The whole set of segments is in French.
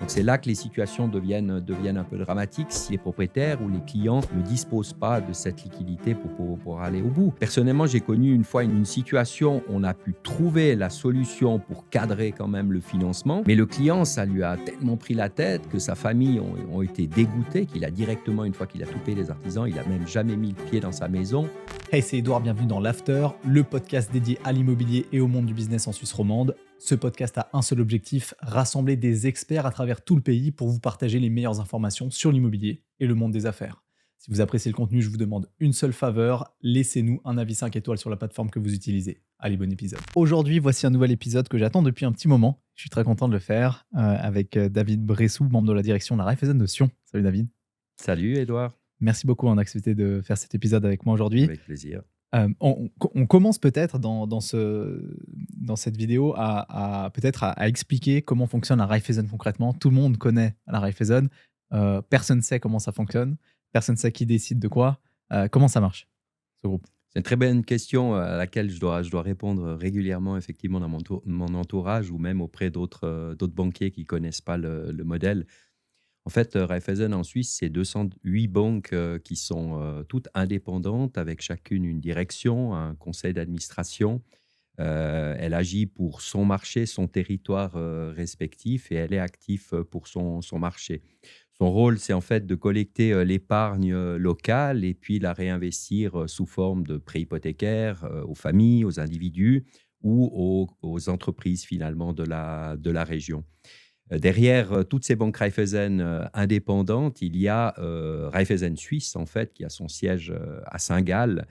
Donc c'est là que les situations deviennent un peu dramatiques si les propriétaires ou les clients ne disposent pas de cette liquidité pour aller au bout. Personnellement, j'ai connu une fois une situation où on a pu trouver la solution pour cadrer quand même le financement, mais le client, ça lui a tellement pris la tête que sa famille ont été dégoûtés, qu'il a directement, une fois qu'il a tout payé les artisans, il a même jamais mis le pied dans sa maison. Hey, c'est Edouard, bienvenue dans l'After, le podcast dédié à l'immobilier et au monde du business en Suisse romande. Ce podcast a un seul objectif, rassembler des experts à travers tout le pays pour vous partager les meilleures informations sur l'immobilier et le monde des affaires. Si vous appréciez le contenu, je vous demande une seule faveur, laissez-nous un avis 5 étoiles sur la plateforme que vous utilisez. Allez, bon épisode. Aujourd'hui, voici un nouvel épisode que j'attends depuis un petit moment. Je suis très content de le faire avec David Bressou, membre de la direction de la Raiffeisen de Sion. Salut David. Salut Edouard. Merci beaucoup d'accepter de faire cet épisode avec moi aujourd'hui. Avec plaisir. On commence peut-être dans cette vidéo à expliquer comment fonctionne la Raiffeisen concrètement. Tout le monde connaît la Raiffeisen. Personne ne sait comment ça fonctionne. Personne ne sait qui décide de quoi. Comment ça marche, ce groupe? C'est une très bonne question à laquelle je dois répondre régulièrement, effectivement, dans mon entourage ou même auprès d'autres banquiers qui ne connaissent pas le modèle. En fait, Raiffeisen en Suisse, c'est 208 banques qui sont toutes indépendantes, avec chacune une direction, un conseil d'administration. Elle agit pour son marché, son territoire respectif, et elle est active pour son marché. Son rôle, c'est en fait de collecter l'épargne locale et puis la réinvestir sous forme de prêts hypothécaires aux familles, aux individus ou aux entreprises finalement de la région. Derrière toutes ces banques Raiffeisen indépendantes, il y a Raiffeisen Suisse, en fait, qui a son siège à Saint-Gall,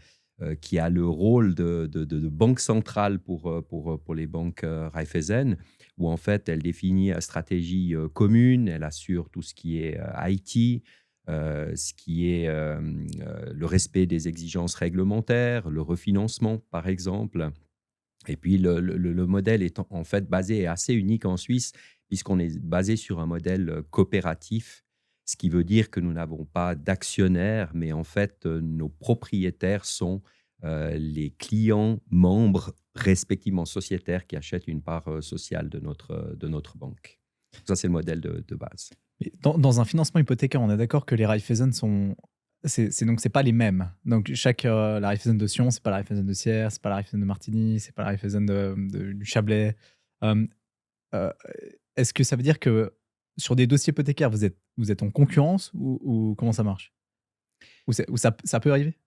qui a le rôle de banque centrale pour les banques Raiffeisen, où en fait elle définit une stratégie commune, elle assure tout ce qui est IT, ce qui est le respect des exigences réglementaires, le refinancement par exemple. Et puis le modèle est en fait basé et assez unique en Suisse, puisqu'on est basé sur un modèle coopératif, ce qui veut dire que nous n'avons pas d'actionnaires, mais en fait, nos propriétaires sont les clients membres, respectivement sociétaires, qui achètent une part sociale de notre banque. Ça, c'est le modèle de base. Et dans un financement hypothécaire, on est d'accord que les Raiffeisen sont... C'est pas les mêmes. Donc, la Raiffeisen de Sion, c'est pas la Raiffeisen de Sierre, c'est pas la Raiffeisen de Martigny, c'est pas la Raiffeisen du Chablais. Euh, euh, Est-ce que ça veut dire que sur des dossiers hypothécaires, vous êtes en concurrence ou comment ça marche? Ou ça peut arriver?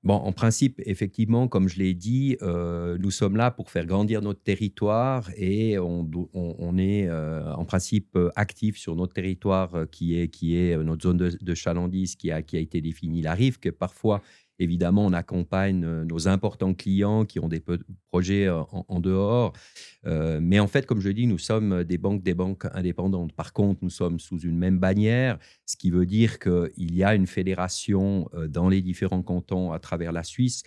Bon, en principe, effectivement, comme je l'ai dit, nous sommes là pour faire grandir notre territoire et on est en principe actif sur notre territoire qui est notre zone de chalandise qui a été définie, la rive, que parfois, évidemment, on accompagne nos importants clients qui ont des projets en dehors. Mais en fait, comme je dis, nous sommes des banques indépendantes. Par contre, nous sommes sous une même bannière, ce qui veut dire qu'il y a une fédération dans les différents cantons à travers la Suisse.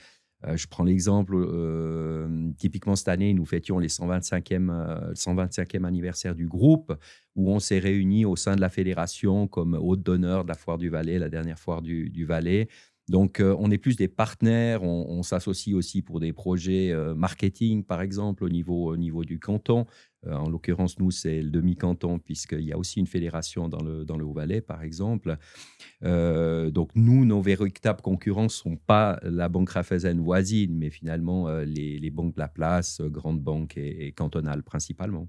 Je prends l'exemple, typiquement cette année, nous fêtions les 125e anniversaire du groupe, où on s'est réunis au sein de la fédération comme hôte d'honneur de la Foire du Valais, la dernière Foire du Valais. Donc, on est plus des partenaires, on s'associe aussi pour des projets marketing, par exemple, au niveau du canton. En l'occurrence, nous, c'est le demi-canton, puisqu'il y a aussi une fédération dans le Haut-Valais, par exemple. Donc, nous, nos véritables concurrents ne sont pas la banque Raiffeisen voisine, mais finalement les banques de la place, grandes banques et cantonales principalement.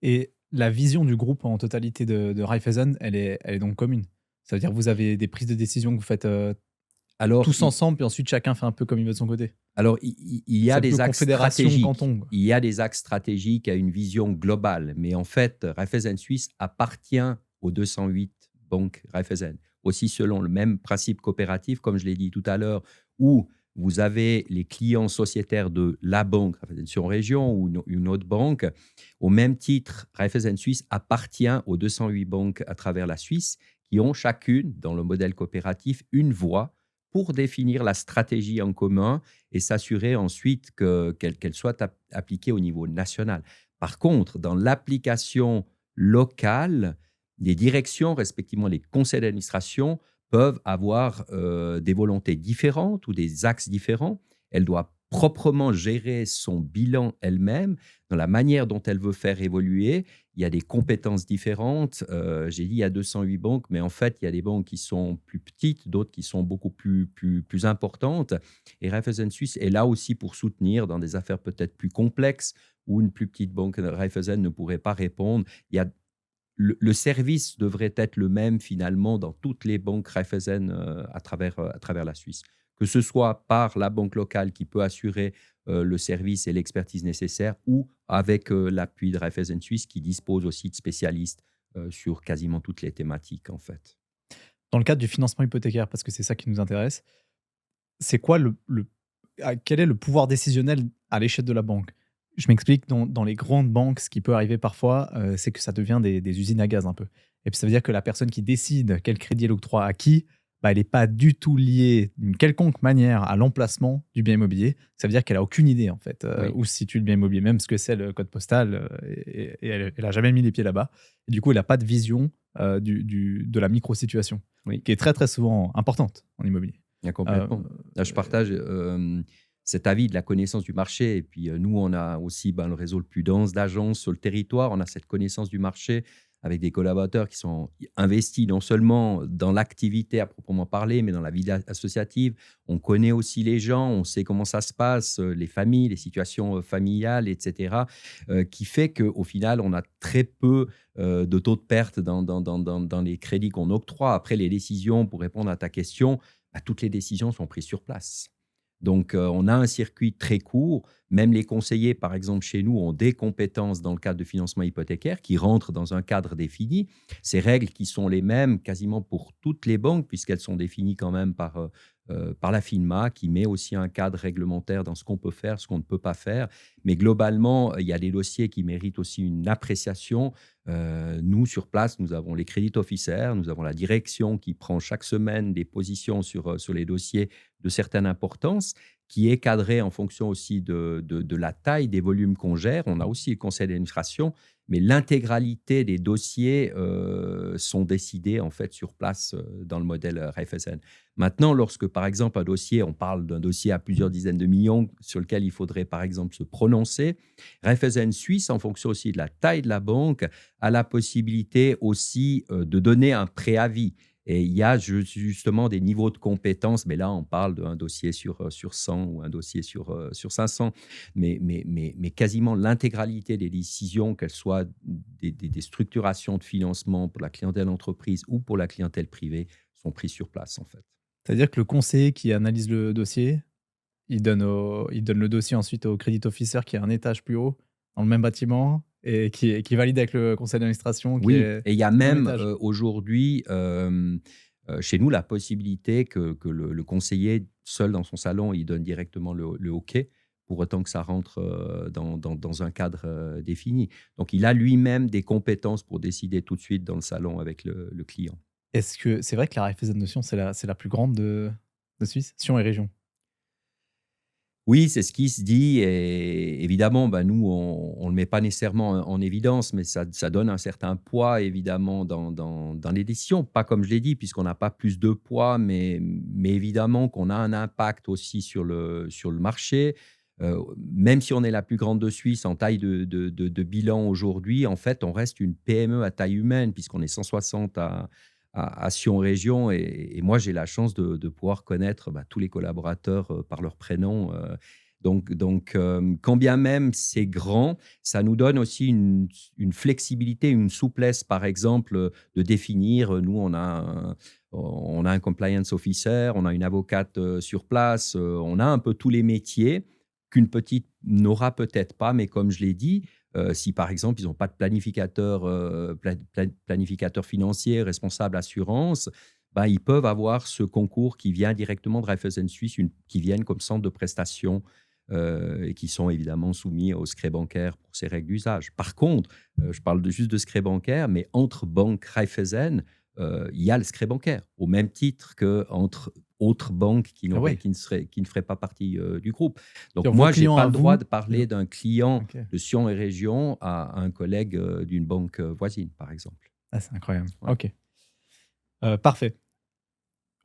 Et la vision du groupe en totalité de Raiffeisen, elle est donc commune. Ça veut dire que vous avez des prises de décision que vous faites Alors, tous ensemble, puis ensuite chacun fait un peu comme il veut de son côté. il y a C'est des plus axes confédération stratégiques. canton, quoi. Il y a des axes stratégiques à une vision globale. Mais en fait, Raiffeisen Suisse appartient aux 208 banques Raiffeisen. Aussi selon le même principe coopératif, comme je l'ai dit tout à l'heure, où vous avez les clients sociétaires de la banque Raiffeisen Sion Région ou une autre banque. Au même titre, Raiffeisen Suisse appartient aux 208 banques à travers la Suisse qui ont chacune, dans le modèle coopératif, une voix pour définir la stratégie en commun et s'assurer ensuite qu'elle soit appliquée au niveau national. Par contre, dans l'application locale, les directions, respectivement les conseils d'administration, peuvent avoir des volontés différentes ou des axes différents. Elles doivent proprement gérer son bilan elle-même, dans la manière dont elle veut faire évoluer. Il y a des compétences différentes. J'ai dit il y a 208 banques, mais en fait, il y a des banques qui sont plus petites, d'autres qui sont beaucoup plus importantes. Et Raiffeisen Suisse est là aussi pour soutenir dans des affaires peut-être plus complexes où une plus petite banque Raiffeisen ne pourrait pas répondre. Il y a le service devrait être le même finalement dans toutes les banques Raiffeisen à travers la Suisse. Que ce soit par la banque locale qui peut assurer le service et l'expertise nécessaires ou avec l'appui de Raiffeisen Suisse qui dispose aussi de spécialistes sur quasiment toutes les thématiques en fait. Dans le cadre du financement hypothécaire, parce que c'est ça qui nous intéresse, c'est quoi quel est le pouvoir décisionnel à l'échelle de la banque? Je m'explique, dans les grandes banques, ce qui peut arriver parfois, c'est que ça devient des usines à gaz un peu. Et puis ça veut dire que la personne qui décide quel crédit elle octroie à qui, bah, elle n'est pas du tout liée d'une quelconque manière à l'emplacement du bien immobilier. Ça veut dire qu'elle a aucune idée en fait, Oui, où se situe le bien immobilier, même ce que c'est le code postal, et elle a jamais mis les pieds là-bas. Et du coup, elle a pas de vision, de la micro-situation, oui. qui est très, très souvent importante en immobilier. Ah, Heu, complètement. Là, je partage, cet avis de la connaissance du marché et puis, nous, on a aussi, ben, le réseau le plus dense d'agences sur le territoire. On a cette connaissance du marché avec des collaborateurs qui sont investis non seulement dans l'activité à proprement parler, mais dans la vie associative. On connaît aussi les gens, on sait comment ça se passe, les familles, les situations, familiales et cetera, qui fait qu'au final, on a très peu, de taux de perte dans les crédits qu'on octroie. Après les décisions, pour répondre à ta question, bah, toutes les décisions sont prises sur place. Donc, on a un circuit très court. Même les conseillers, par exemple, chez nous, ont des compétences dans le cadre de financement hypothécaire qui rentrent dans un cadre défini. Ces règles qui sont les mêmes quasiment pour toutes les banques, puisqu'elles sont définies quand même par la FINMA, qui met aussi un cadre réglementaire dans ce qu'on peut faire, ce qu'on ne peut pas faire. Mais globalement, il y a des dossiers qui méritent aussi une appréciation. Nous, sur place, nous avons les credit officers, nous avons la direction qui prend chaque semaine des positions sur les dossiers de certaine importance, qui est cadrée en fonction aussi de la taille des volumes qu'on gère. On a aussi le conseil d'administration, mais l'intégralité des dossiers sont décidés en fait sur place dans le modèle Raiffeisen. Maintenant, lorsque par exemple un dossier, on parle d'un dossier à plusieurs dizaines de millions sur lequel il faudrait par exemple se prononcer, Raiffeisen Suisse, en fonction aussi de la taille de la banque, a la possibilité aussi de donner un préavis. Et il y a justement des niveaux de compétences, mais là, on parle d'un dossier sur 100 ou un dossier sur 500. Mais quasiment l'intégralité des décisions, qu'elles soient des structurations de financement pour la clientèle entreprise ou pour la clientèle privée, sont prises sur place, en fait. C'est-à-dire que le conseiller qui analyse le dossier, il donne le dossier ensuite au credit officer qui est un étage plus haut, dans le même bâtiment et qui valide avec le conseil d'administration qui Oui, est et il y a au même même, étage. aujourd'hui, chez nous, la possibilité que le conseiller, seul dans son salon, il donne directement le OK, pour autant que ça rentre, dans un cadre, défini. Donc il a lui-même des compétences pour décider tout de suite dans le salon avec le client. Est-ce que c'est vrai que la Raiffeisen de Sion, c'est la plus grande de Suisse? Sion et région? Oui, c'est ce qui se dit et évidemment, bah, nous, on le met pas nécessairement en évidence, mais ça donne un certain poids évidemment dans les décisions. Pas comme je l'ai dit, puisqu'on n'a pas plus de poids, mais évidemment qu'on a un impact aussi sur le marché. Même si on est la plus grande de Suisse en taille de bilan aujourd'hui, en fait, on reste une PME à taille humaine puisqu'on est 160 à Sion Région et moi, j'ai la chance de pouvoir connaître, bah, tous les collaborateurs, par leur prénom, quand bien même c'est grand, ça nous donne aussi une flexibilité, une souplesse, par exemple, de définir, nous, on a un compliance officer, on a une avocate, sur place, on a un peu tous les métiers qu'une petite n'aura peut-être pas, mais comme je l'ai dit, si par exemple, ils n'ont pas de planificateur, planificateur financier, responsable assurance, bah, ils peuvent avoir ce concours qui vient directement de Raiffeisen Suisse, qui viennent comme centre de prestation, et qui sont évidemment soumis au secret bancaire pour ces règles d'usage. Par contre, je parle juste de secret bancaire, mais entre banques Raiffeisen, il y a le secret bancaire, au même titre qu'entre autres banques Ah ouais, qui ne feraient pas partie, du groupe. Donc sur vos moi, j'ai clients pas à le droit vous, de parler d'un client OK. de Sion et région à un collègue, d'une banque, voisine, par exemple. Ah, c'est incroyable. Ouais. OK. Parfait.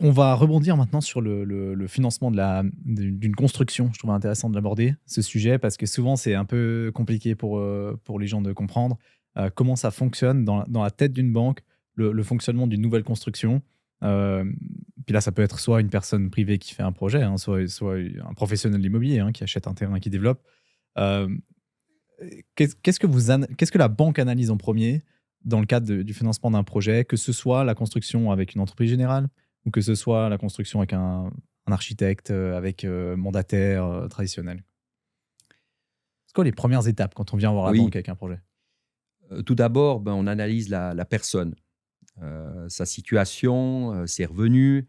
On va rebondir maintenant sur le financement d'une construction. Je trouve intéressant de l'aborder, ce sujet, parce que souvent, c'est un peu compliqué pour les gens de comprendre, comment ça fonctionne dans la tête d'une banque, le fonctionnement d'une nouvelle construction. Hem, Puis là, ça peut être soit une personne privée qui fait un projet, hein, soit un professionnel de l'immobilier, hein, qui achète un terrain, qui développe. Hem, qu'est-ce que la banque analyse en premier dans le cadre du financement d'un projet, que ce soit la construction avec une entreprise générale ou que ce soit la construction avec un architecte, avec, mandataire, traditionnel? C'est quoi les premières étapes quand on vient voir la Oui, banque avec un projet? tout d'abord, ben, on analyse la personne, sa situation, ses revenus,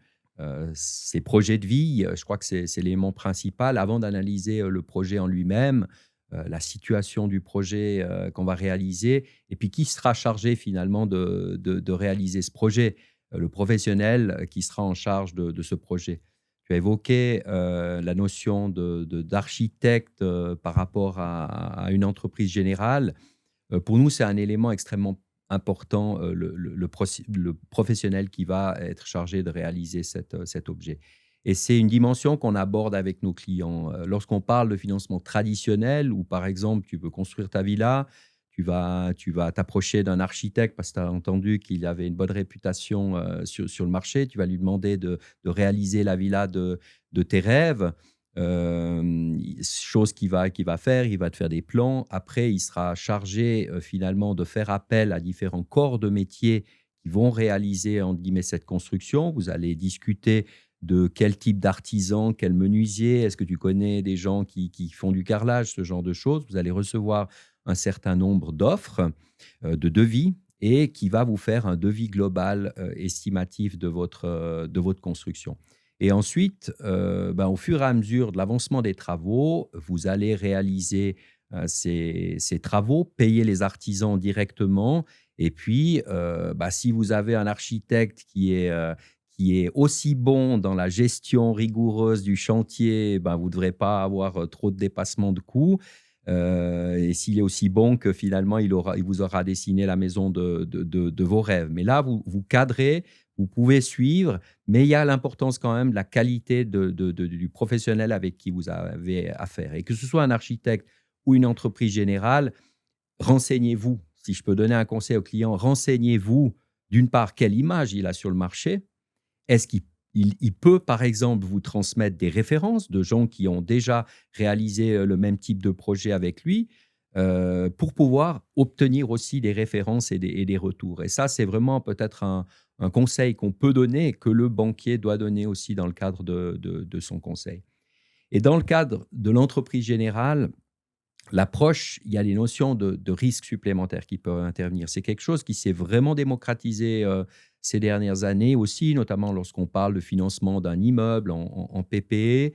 ses projets de vie. Je crois que c'est l'élément principal avant d'analyser, le projet en lui-même, la situation du projet, qu'on va réaliser et puis qui sera chargé finalement de réaliser ce projet. Le professionnel, qui sera en charge de ce projet. Tu as évoqué, la notion d'architecte, par rapport à une entreprise générale. Pour nous, c'est un élément extrêmement important, le professionnel qui va être chargé de réaliser cet objet et c'est une dimension qu'on aborde avec nos clients. Lorsqu'on parle de financement traditionnel ou par exemple, tu veux construire ta villa, tu vas t'approcher d'un architecte parce que tu as entendu qu'il avait une bonne réputation, sur le marché. Tu vas lui demander de réaliser la villa de tes rêves. Chose qu'il va faire, il va te faire des plans. Après, il sera chargé, finalement de faire appel à différents corps de métier qui vont réaliser, entre guillemets, «cette construction». Vous allez discuter de quel type d'artisan, quel menuisier, est-ce que tu connais des gens qui font du carrelage, ce genre de choses. Vous allez recevoir un certain nombre d'offres, de devis et qui va vous faire un devis global, estimatif de votre construction. Et ensuite, ben, au fur et à mesure de l'avancement des travaux, vous allez réaliser, ces travaux, payer les artisans directement et puis, bah, si vous avez un architecte qui est aussi bon dans la gestion rigoureuse du chantier, ben, vous ne devrez pas avoir, trop de dépassement de coûts, et s'il est aussi bon que finalement il vous aura dessiné la maison de vos rêves. Mais là, vous cadrez, vous pouvez suivre mais il y a l'importance quand même de la qualité du professionnel avec qui vous avez affaire et que ce soit un architecte ou une entreprise générale, renseignez-vous. Si je peux donner un conseil aux clients, renseignez-vous d'une part quelle image il a sur le marché. Est-ce qu'il peut, par exemple, vous transmettre des références de gens qui ont déjà réalisé, le même type de projet avec lui, pour pouvoir obtenir aussi des références et des retours et ça, c'est vraiment peut-être un conseil qu'on peut donner et que le banquier doit donner aussi dans le cadre de son conseil et dans le cadre de l'entreprise générale, l'approche, il y a des notions de risques supplémentaires qui peuvent intervenir. C'est quelque chose qui s'est vraiment démocratisé, ces dernières années aussi, notamment lorsqu'on parle de financement d'un immeuble en PPE,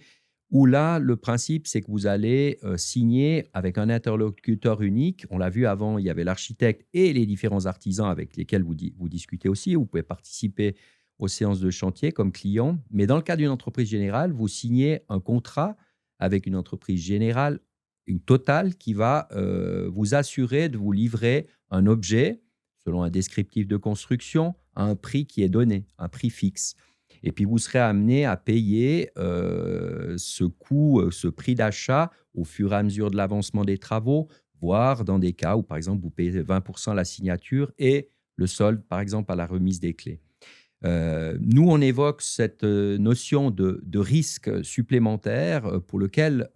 où là, le principe, c'est que vous allez, signer avec un interlocuteur unique. On l'a vu avant, il y avait l'architecte et les différents artisans avec lesquels vous discutez aussi. Vous pouvez participer aux séances de chantier comme client. Mais dans le cas d'une entreprise générale, vous signez un contrat avec une entreprise générale une totale qui va, vous assurer de vous livrer un objet selon un descriptif de construction à un prix qui est donné, un prix fixe. Et puis vous serez amené à payer, ce coût, ce prix d'achat au fur et à mesure de l'avancement des travaux, voire dans des cas où, par exemple, vous payez 20 la signature et le solde, par exemple, à la remise des clés. Nous, on évoque cette, notion de risque supplémentaire, pour lequel,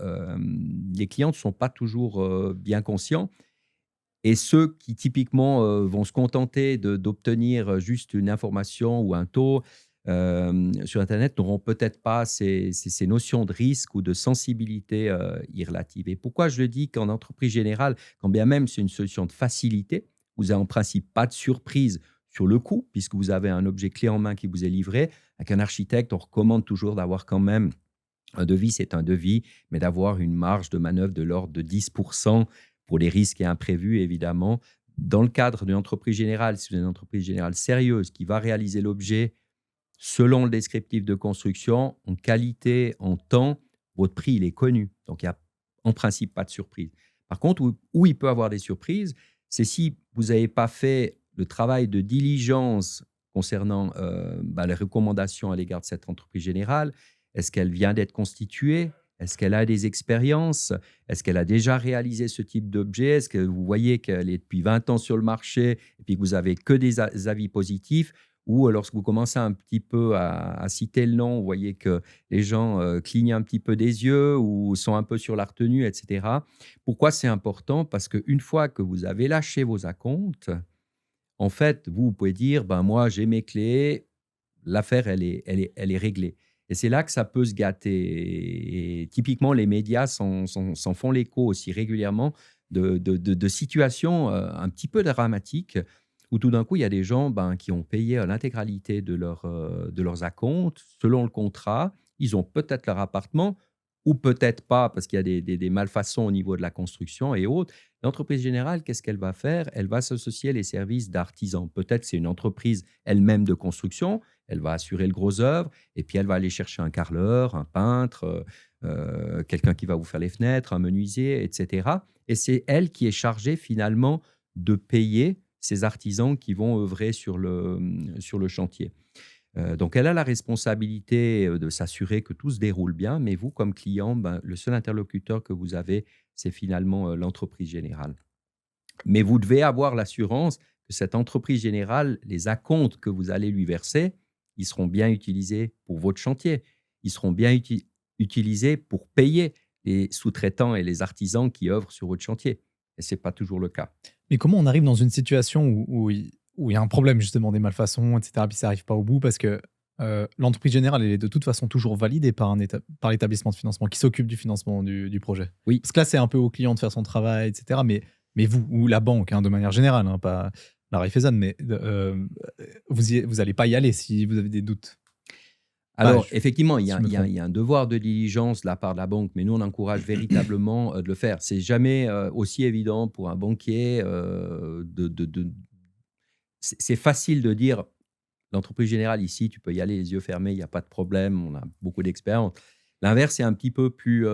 les clients ne sont pas toujours, bien conscients et ceux qui typiquement, vont se contenter d'obtenir, juste une information ou un taux, sur internet n'auront peut-être pas ces notions de risque ou de sensibilité, y. Et pourquoi je le dis qu'en entreprise générale, quand bien même c'est une solution de facilité, vous avez en principe pas de surprise sur le coût, puisque vous avez un objet clé en main qui vous est livré. Avec un architecte, on recommande toujours d'avoir quand même un devis, c'est un devis, mais d'avoir une marge de manœuvre de l'ordre de 10 pour les risques et imprévus, évidemment. Dans le cadre d'une entreprise générale, si vous êtes une entreprise générale sérieuse qui va réaliser l'objet selon le descriptif de construction, en qualité, en temps, votre prix, il est connu. Donc, il y a en principe pas de surprise. Par contre, où il peut avoir des surprises, c'est si vous n'avez pas fait le travail de diligence concernant les recommandations à l'égard de cette entreprise générale. Est-ce qu'elle vient d'être constituée? Est-ce qu'elle a des expériences? Est-ce qu'elle a déjà réalisé ce type d'objet? Est-ce que vous voyez qu'elle est depuis 20 ans sur le marché et puis que vous avez que des avis positifs? Ou lorsque vous commencez un petit peu à citer le nom, vous voyez que les gens clignent un petit peu des yeux ou sont un peu sur la retenue, etc. Pourquoi c'est important? Parce qu'une fois que vous avez lâché vos acomptes, en fait, vous pouvez dire: «Ben, moi, j'ai mes clés, l'affaire, elle est réglée» et c'est là que ça peut se gâter et typiquement, les médias s'en font l'écho aussi régulièrement de situations, un petit peu dramatiques où tout d'un coup, il y a des gens, ben, qui ont payé, l'intégralité de leurs acomptes selon le contrat. Ils ont peut-être leur appartement ou peut-être pas parce qu'il y a des malfaçons au niveau de la construction et autres. L'entreprise générale, qu'est-ce qu'elle va faire? Elle va s'associer les services d'artisans. Peut-être c'est une entreprise elle-même de construction, elle va assurer le gros œuvre et puis elle va aller chercher un carreleur, un peintre, quelqu'un qui va vous faire les fenêtres, un menuisier, et cetera et c'est elle qui est chargée finalement de payer ces artisans qui vont œuvrer sur le chantier. Donc elle a la responsabilité, de s'assurer que tout se déroule bien, mais vous, comme client, ben, le seul interlocuteur que vous avez, c'est finalement, l'entreprise générale. Mais vous devez avoir l'assurance que cette entreprise générale, les acomptes que vous allez lui verser, ils seront bien utilisés pour votre chantier. Ils seront bien utilisés pour payer les sous-traitants et les artisans qui œuvrent sur votre chantier et c'est pas toujours le cas. Mais comment on arrive dans une situation où il y a un problème justement, des malfaçons et cetera, puis ça arrive pas au bout parce que, l'entreprise générale, elle est de toute façon toujours validée par par l'établissement de financement qui s'occupe du financement du projet? Oui. Parce que là, c'est un peu au client de faire son travail et cetera, mais vous ou la banque, hein, de manière générale, hein, pas la Raiffeisen, mais vous allez pas y aller si vous avez des doutes? Enfin, Alors, effectivement, il y si a je me il y a trompe. il y a un devoir de diligence de la part de la banque, mais nous, on encourage véritablement, de le faire. C'est jamais, aussi évident pour un banquier, de c'est facile de dire: «L'entreprise générale ici, tu peux y aller les yeux fermés, il y a pas de problème, on a beaucoup d'expérience». L'inverse est un petit peu plus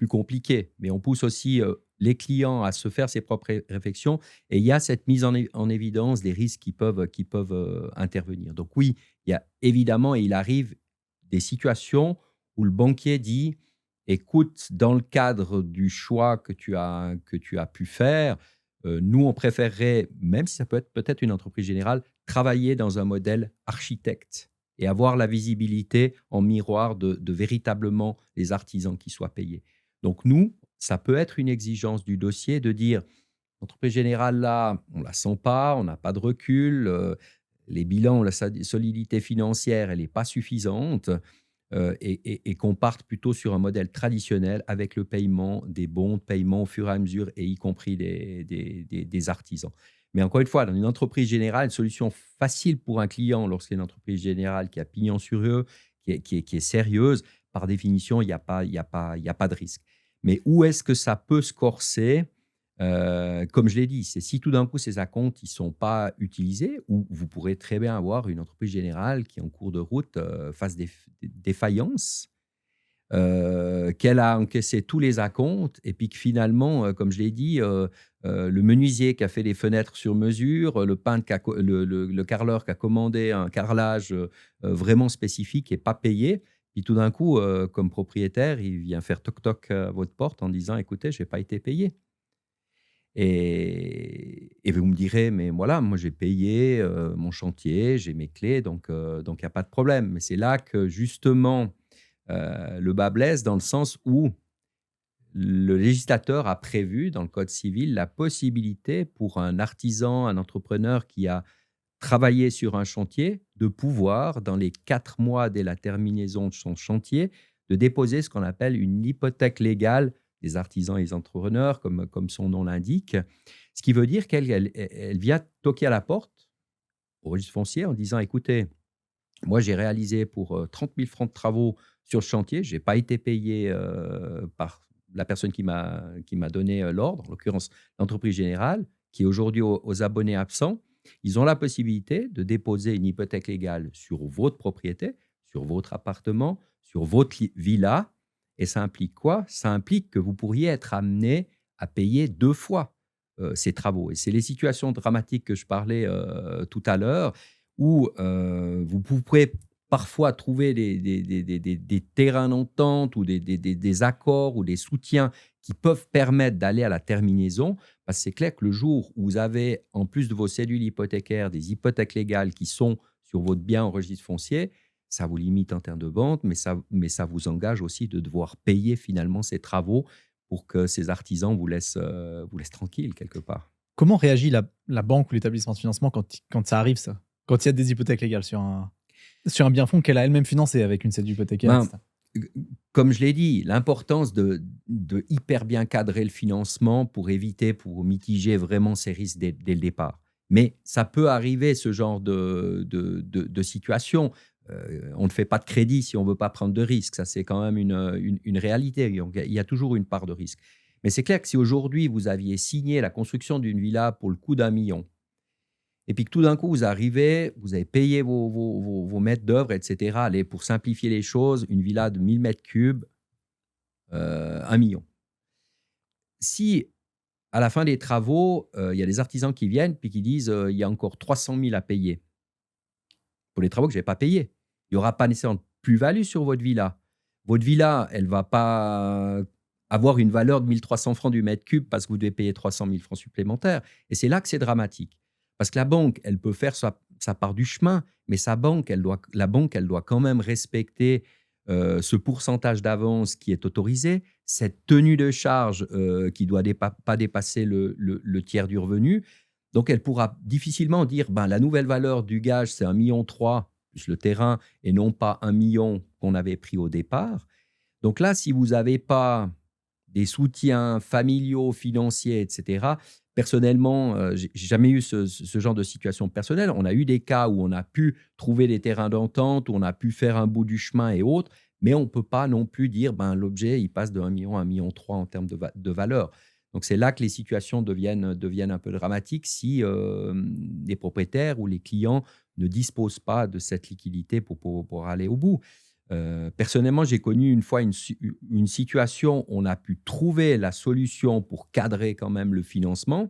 compliqué, mais on pousse aussi, les clients à se faire ses propres réflexions et il y a cette mise en évidence des risques qui peuvent, intervenir. Donc oui, il y a évidemment et il arrive des situations où le banquier dit: «Écoute, dans le cadre du choix que tu as pu faire, nous, on préférerait, même si ça peut être peut-être une entreprise générale, travailler dans un modèle architecte et avoir la visibilité en miroir de véritablement les artisans qui soient payés». Donc nous, ça peut être une exigence du dossier de dire: «L'entreprise générale là, on la sent pas, on n'a pas de recul, les bilans, la solidité financière, elle est pas suffisante». Et qu'on parte plutôt sur un modèle traditionnel avec le paiement des bons de paiement au fur et à mesure et y compris des artisans. Mais encore une fois, dans une entreprise générale, une solution facile pour un client lorsqu'il y a une entreprise générale qui a pignon sur eux, qui est sérieuse, par définition, il y a pas de risque. Mais où est-ce que ça peut se corser? Comme je l'ai dit, c'est si tout d'un coup ces acomptes ils sont pas utilisés ou vous pourrez très bien avoir une entreprise générale qui en cours de route, fasse défaillance, qu'elle a encaissé tous les acomptes et puis que finalement, comme je l'ai dit, le menuisier qui a fait les fenêtres sur mesure, le peintre qui a co le carreleur qui a commandé un carrelage, vraiment spécifique et pas payé. Puis tout d'un coup, comme propriétaire, il vient faire toc toc à votre porte en disant: «Écoutez, j'ai pas été payé». Et vous me direz: «Mais voilà, moi j'ai payé, mon chantier, j'ai mes clés, donc il y a pas de problème». Mais c'est là que justement, le bât blesse dans le sens où le législateur a prévu dans le code civil la possibilité pour un artisan, un entrepreneur qui a travaillé sur un chantier, de pouvoir, dans les 4 mois dès la terminaison de son chantier, de déposer ce qu'on appelle une hypothèque légale des artisans et des entrepreneurs, comme son nom l'indique. Ce qui veut dire qu'elle vient toquer à la porte au registre foncier en disant: «Écoutez, moi j'ai réalisé pour, 30 000 francs de travaux sur le chantier, j'ai pas été payé, par la personne qui m'a donné, l'ordre», en l'occurrence l'entreprise générale, qui est aujourd'hui aux abonnés absents. Ils ont la possibilité de déposer une hypothèque légale sur votre propriété, sur votre appartement, sur votre villa et ça implique quoi? Ça implique que vous pourriez être amené à payer 2 fois, ces travaux et c'est les situations dramatiques que je parlais, tout à l'heure où vous pourrez parfois trouver des terrains d'entente ou des accords ou des soutiens qui peuvent permettre d'aller à la terminaison. Parce que c'est clair que le jour où vous avez, en plus de vos cellules hypothécaires, des hypothèques légales qui sont sur votre bien en registre foncier, ça vous limite en termes de vente, mais ça vous engage aussi de devoir payer finalement ces travaux pour que ces artisans vous laissent tranquille quelque part. Comment réagit la banque ou l'établissement de financement quand ça arrive ça? Quand il y a des hypothèques légales sur un bien fonds qu'elle a elle-même financé avec une cédule hypothécaire et Ben, cetera? comme je l'ai dit, l'importance de hyper bien cadrer le financement pour mitiger vraiment ces risques dès le départ. Mais ça peut arriver, ce genre de situation. On ne fait pas de crédit si on ne veut pas prendre de risques. Ça, c'est quand même une réalité. Donc, il y a toujours une part de risque. Mais c'est clair que si aujourd'hui, vous aviez signé la construction d'une villa pour le coût d'1 million, et puis que tout d'un coup, vous arrivez, vous avez payé vos maîtres d'œuvre, et cetera. Allez, pour simplifier les choses, une villa de 1000 mètres cubes, 1 million. Si, à la fin des travaux, il y a des artisans qui viennent puis qui disent, «Il y a encore 300 000 à payer» pour les travaux que je n'ai pas payés. Il n'y aura pas nécessairement de plus-value sur votre villa. Votre villa, elle ne va pas avoir une valeur de 1 300 francs du mètre cube parce que vous devez payer 300 000 francs supplémentaires, et c'est là que c'est dramatique. Parce que la banque, elle peut faire sa part du chemin, mais la banque, elle doit quand même respecter ce pourcentage d'avance qui est autorisé, cette tenue de charge qui doit pas dépasser le tiers du revenu. Donc, elle pourra difficilement dire, ben, la nouvelle valeur du gage, c'est 1,3 million plus le terrain et non pas 1 million qu'on avait pris au départ. Donc là, si vous n'avez pas des soutiens familiaux, financiers, et cetera. Personnellement, j'ai jamais eu ce genre de situation personnelle. On a eu des cas où on a pu trouver des terrains d'entente, où on a pu faire un bout du chemin et autres, mais on ne peut pas non plus dire, ben, l'objet, il passe de 1 million à 1,3 million en termes de valeur. Donc c'est là que les situations deviennent un peu dramatiques si, les propriétaires ou les clients ne disposent pas de cette liquidité pour aller au bout. Personnellement, j'ai connu une fois une situation où on a pu trouver la solution pour cadrer quand même le financement,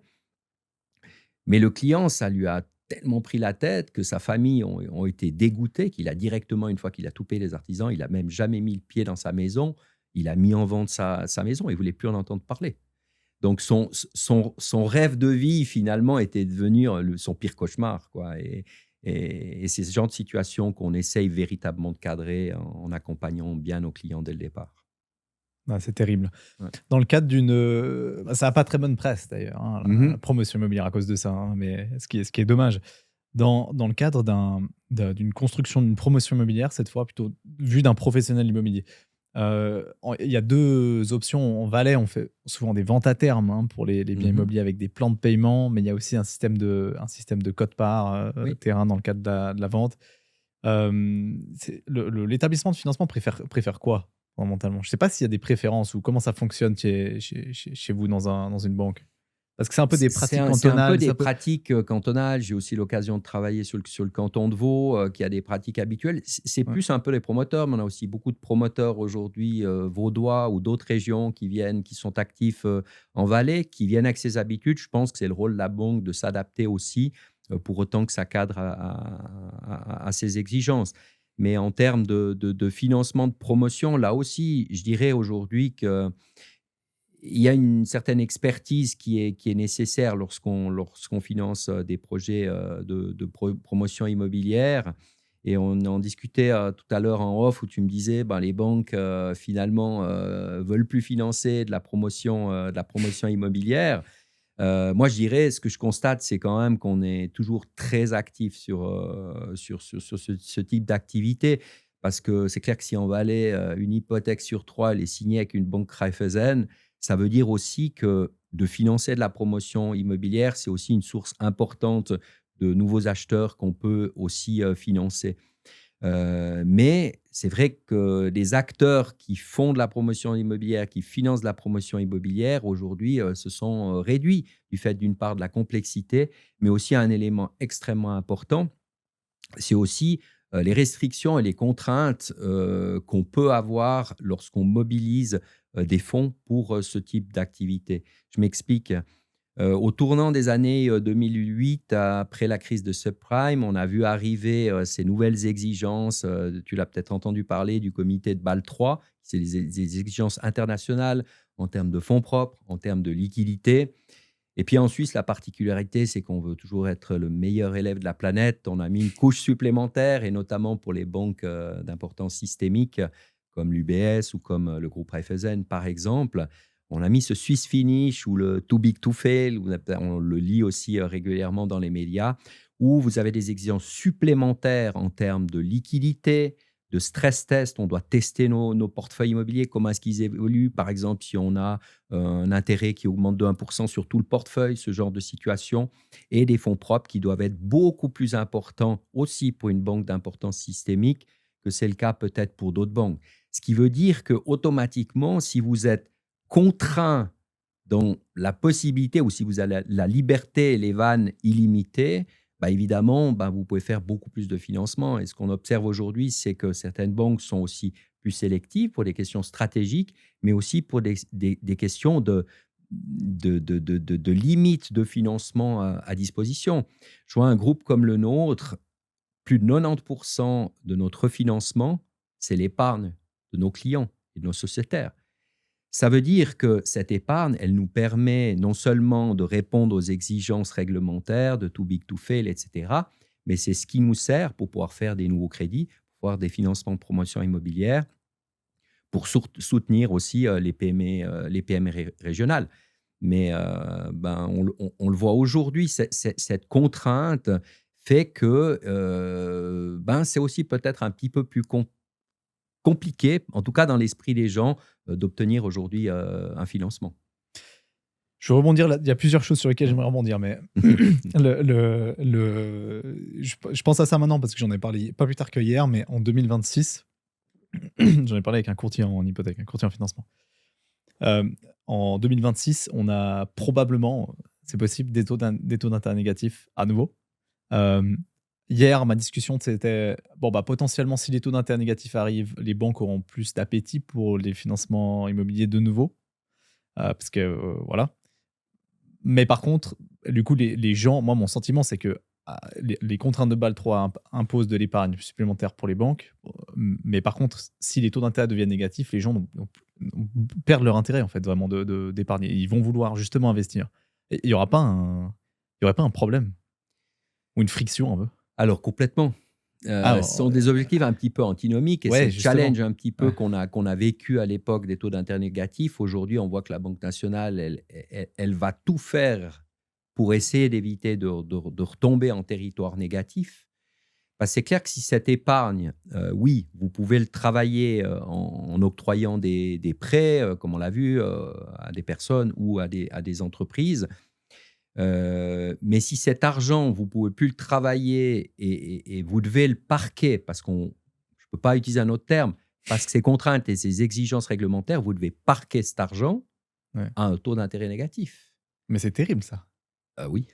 mais le client, ça lui a tellement pris la tête que sa famille ont été dégoûtés, qu'il a directement, une fois qu'il a tout payé les artisans, il a même jamais mis le pied dans sa maison, il a mis en vente sa maison, il voulait plus en entendre parler. Donc son rêve de vie finalement était devenu, son pire cauchemar, quoi, et c'est ce genre de situation qu'on essaye véritablement de cadrer en accompagnant bien nos clients dès le départ. Ah, c'est terrible. Ouais. Dans le cadre ça a pas très bonne presse d'ailleurs, hein, la Mmh. promotion immobilière à cause de ça, hein, mais ce qui est dommage. Dans le cadre d'une construction d'une promotion immobilière, cette fois plutôt vue d'un professionnel immobilier, il y a 2 options. En Valais, on fait souvent des ventes à terme, hein, pour les biens Mmh. immobiliers avec des plans de paiement, mais il y a aussi un système de quote-part, Oui. terrain dans le cadre de la vente. C'est l'établissement de financement préfère quoi, fondamentalement? Je sais pas s'il y a des préférences ou comment ça fonctionne chez vous dans une banque? Parce que c'est un peu des pratiques C'est un peu cantonales, c'est des un peu pratiques, cantonales. J'ai aussi l'occasion de travailler sur le canton de Vaud, qui a des pratiques habituelles. C'est ouais. plus un peu les promoteurs, mais on a aussi beaucoup de promoteurs aujourd'hui, vaudois ou d'autres régions qui sont actifs, en Valais, qui viennent avec ces habitudes. Je pense que c'est le rôle de la banque de s'adapter aussi, pour autant que ça cadre à ces exigences. Mais en termes de financement de promotion, là aussi, je dirais aujourd'hui que il y a une certaine expertise qui est nécessaire lorsqu'on finance, des projets, de promotion immobilière, et on en discutait, tout à l'heure en off où tu me disais, ben, les banques, finalement, veulent plus financer de la promotion immobilière. Moi, je dirais, ce que je constate, c'est quand même qu'on est toujours très actif sur ce type d'activité, parce que c'est clair que si en Valais, une hypothèque sur 3 elle est signée avec une banque Raiffeisen, ça veut dire aussi que de financer de la promotion immobilière, c'est aussi une source importante de nouveaux acheteurs qu'on peut aussi, financer. Mais c'est vrai que les acteurs qui font de la promotion immobilière, qui financent de la promotion immobilière, aujourd'hui, se sont, réduits du fait, d'une part, de la complexité, mais aussi un élément extrêmement important, c'est aussi, les restrictions et les contraintes, qu'on peut avoir lorsqu'on mobilise, des fonds pour, ce type d'activité. Je m'explique. Au tournant des années 2008, après la crise de subprime, on a vu arriver ces nouvelles exigences. Tu l'as peut-être entendu parler du comité de Bâle 3. C'est des exigences internationales en termes de fonds propres, en termes de liquidité. Et puis en Suisse, la particularité, c'est qu'on veut toujours être le meilleur élève de la planète. On a mis une couche supplémentaire, et notamment pour les banques d'importance systémique, comme l'UBS ou comme le groupe Raiffeisen, par exemple. On a mis ce Swiss finish ou le too big to fail, on le lit aussi régulièrement dans les médias, où vous avez des exigences supplémentaires en termes de liquidité, de stress test. On doit tester nos portefeuilles immobiliers, comment est-ce qu'ils évoluent. Par exemple, si on a un intérêt qui augmente de 1% sur tout le portefeuille, ce genre de situation, et des fonds propres qui doivent être beaucoup plus importants aussi pour une banque d'importance systémique que c'est le cas peut-être pour d'autres banques. Ce qui veut dire que automatiquement, si vous êtes contraint dans la possibilité ou si vous avez la liberté et les vannes illimitées, bah évidemment, bah vous pouvez faire beaucoup plus de financement. Et ce qu'on observe aujourd'hui, c'est que certaines banques sont aussi plus sélectives pour des questions stratégiques, mais aussi pour des questions de limites de financement à disposition. Je vois un groupe comme le nôtre, plus de 90% de notre financement, c'est l'épargne de nos clients et de nos sociétaires. Ça veut dire que cette épargne, elle nous permet non seulement de répondre aux exigences réglementaires de too big to fail, etc., mais c'est ce qui nous sert pour pouvoir faire des nouveaux crédits, pour avoir des financements de promotion immobilière, pour soutenir aussi les PME régionales. Mais on le voit aujourd'hui, cette contrainte fait que c'est aussi peut-être un petit peu plus compliqué, en tout cas dans l'esprit des gens, d'obtenir aujourd'hui un financement. Je veux rebondir là, il y a plusieurs choses sur lesquelles j'aimerais rebondir, mais je pense à ça maintenant parce que j'en ai parlé pas plus tard que hier, mais en 2026, j'en ai parlé avec un courtier en hypothèque, un courtier en financement. En 2026, on a probablement, c'est possible, des taux d'intérêt négatifs à nouveau. Hier, ma discussion, c'était bon, bah, potentiellement, si les taux d'intérêt négatifs arrivent, les banques auront plus d'appétit pour les financements immobiliers de nouveau. Parce que voilà. Mais par contre, du coup, les gens, moi, mon sentiment, c'est que les contraintes de Bâle 3 imposent de l'épargne supplémentaire pour les banques. Mais par contre, si les taux d'intérêt deviennent négatifs, les gens perdent leur intérêt, en fait, vraiment, d'épargner. Ils vont vouloir justement investir. Et il n'y aura pas un problème ou une friction un peu. Alors complètement. Ah, Ce sont des objectifs un petit peu antinomiques, et ouais, c'est le challenge justement. un petit peu Ouais. qu'on a vécu à l'époque des taux d'intérêt négatifs. Aujourd'hui, on voit que la Banque nationale, elle va tout faire pour essayer d'éviter de retomber en territoire négatif. Bah, c'est clair que si cette épargne, oui, vous pouvez le travailler en octroyant des prêts, comme on l'a vu, à des personnes ou à des entreprises. Mais si cet argent, vous ne pouvez plus le travailler et vous devez le parquer, parce qu'on je ne peux pas utiliser un autre terme, parce que ces contraintes et ces exigences réglementaires, vous devez parquer cet argent Ouais. à un taux d'intérêt négatif. Mais c'est terrible, ça. Oui.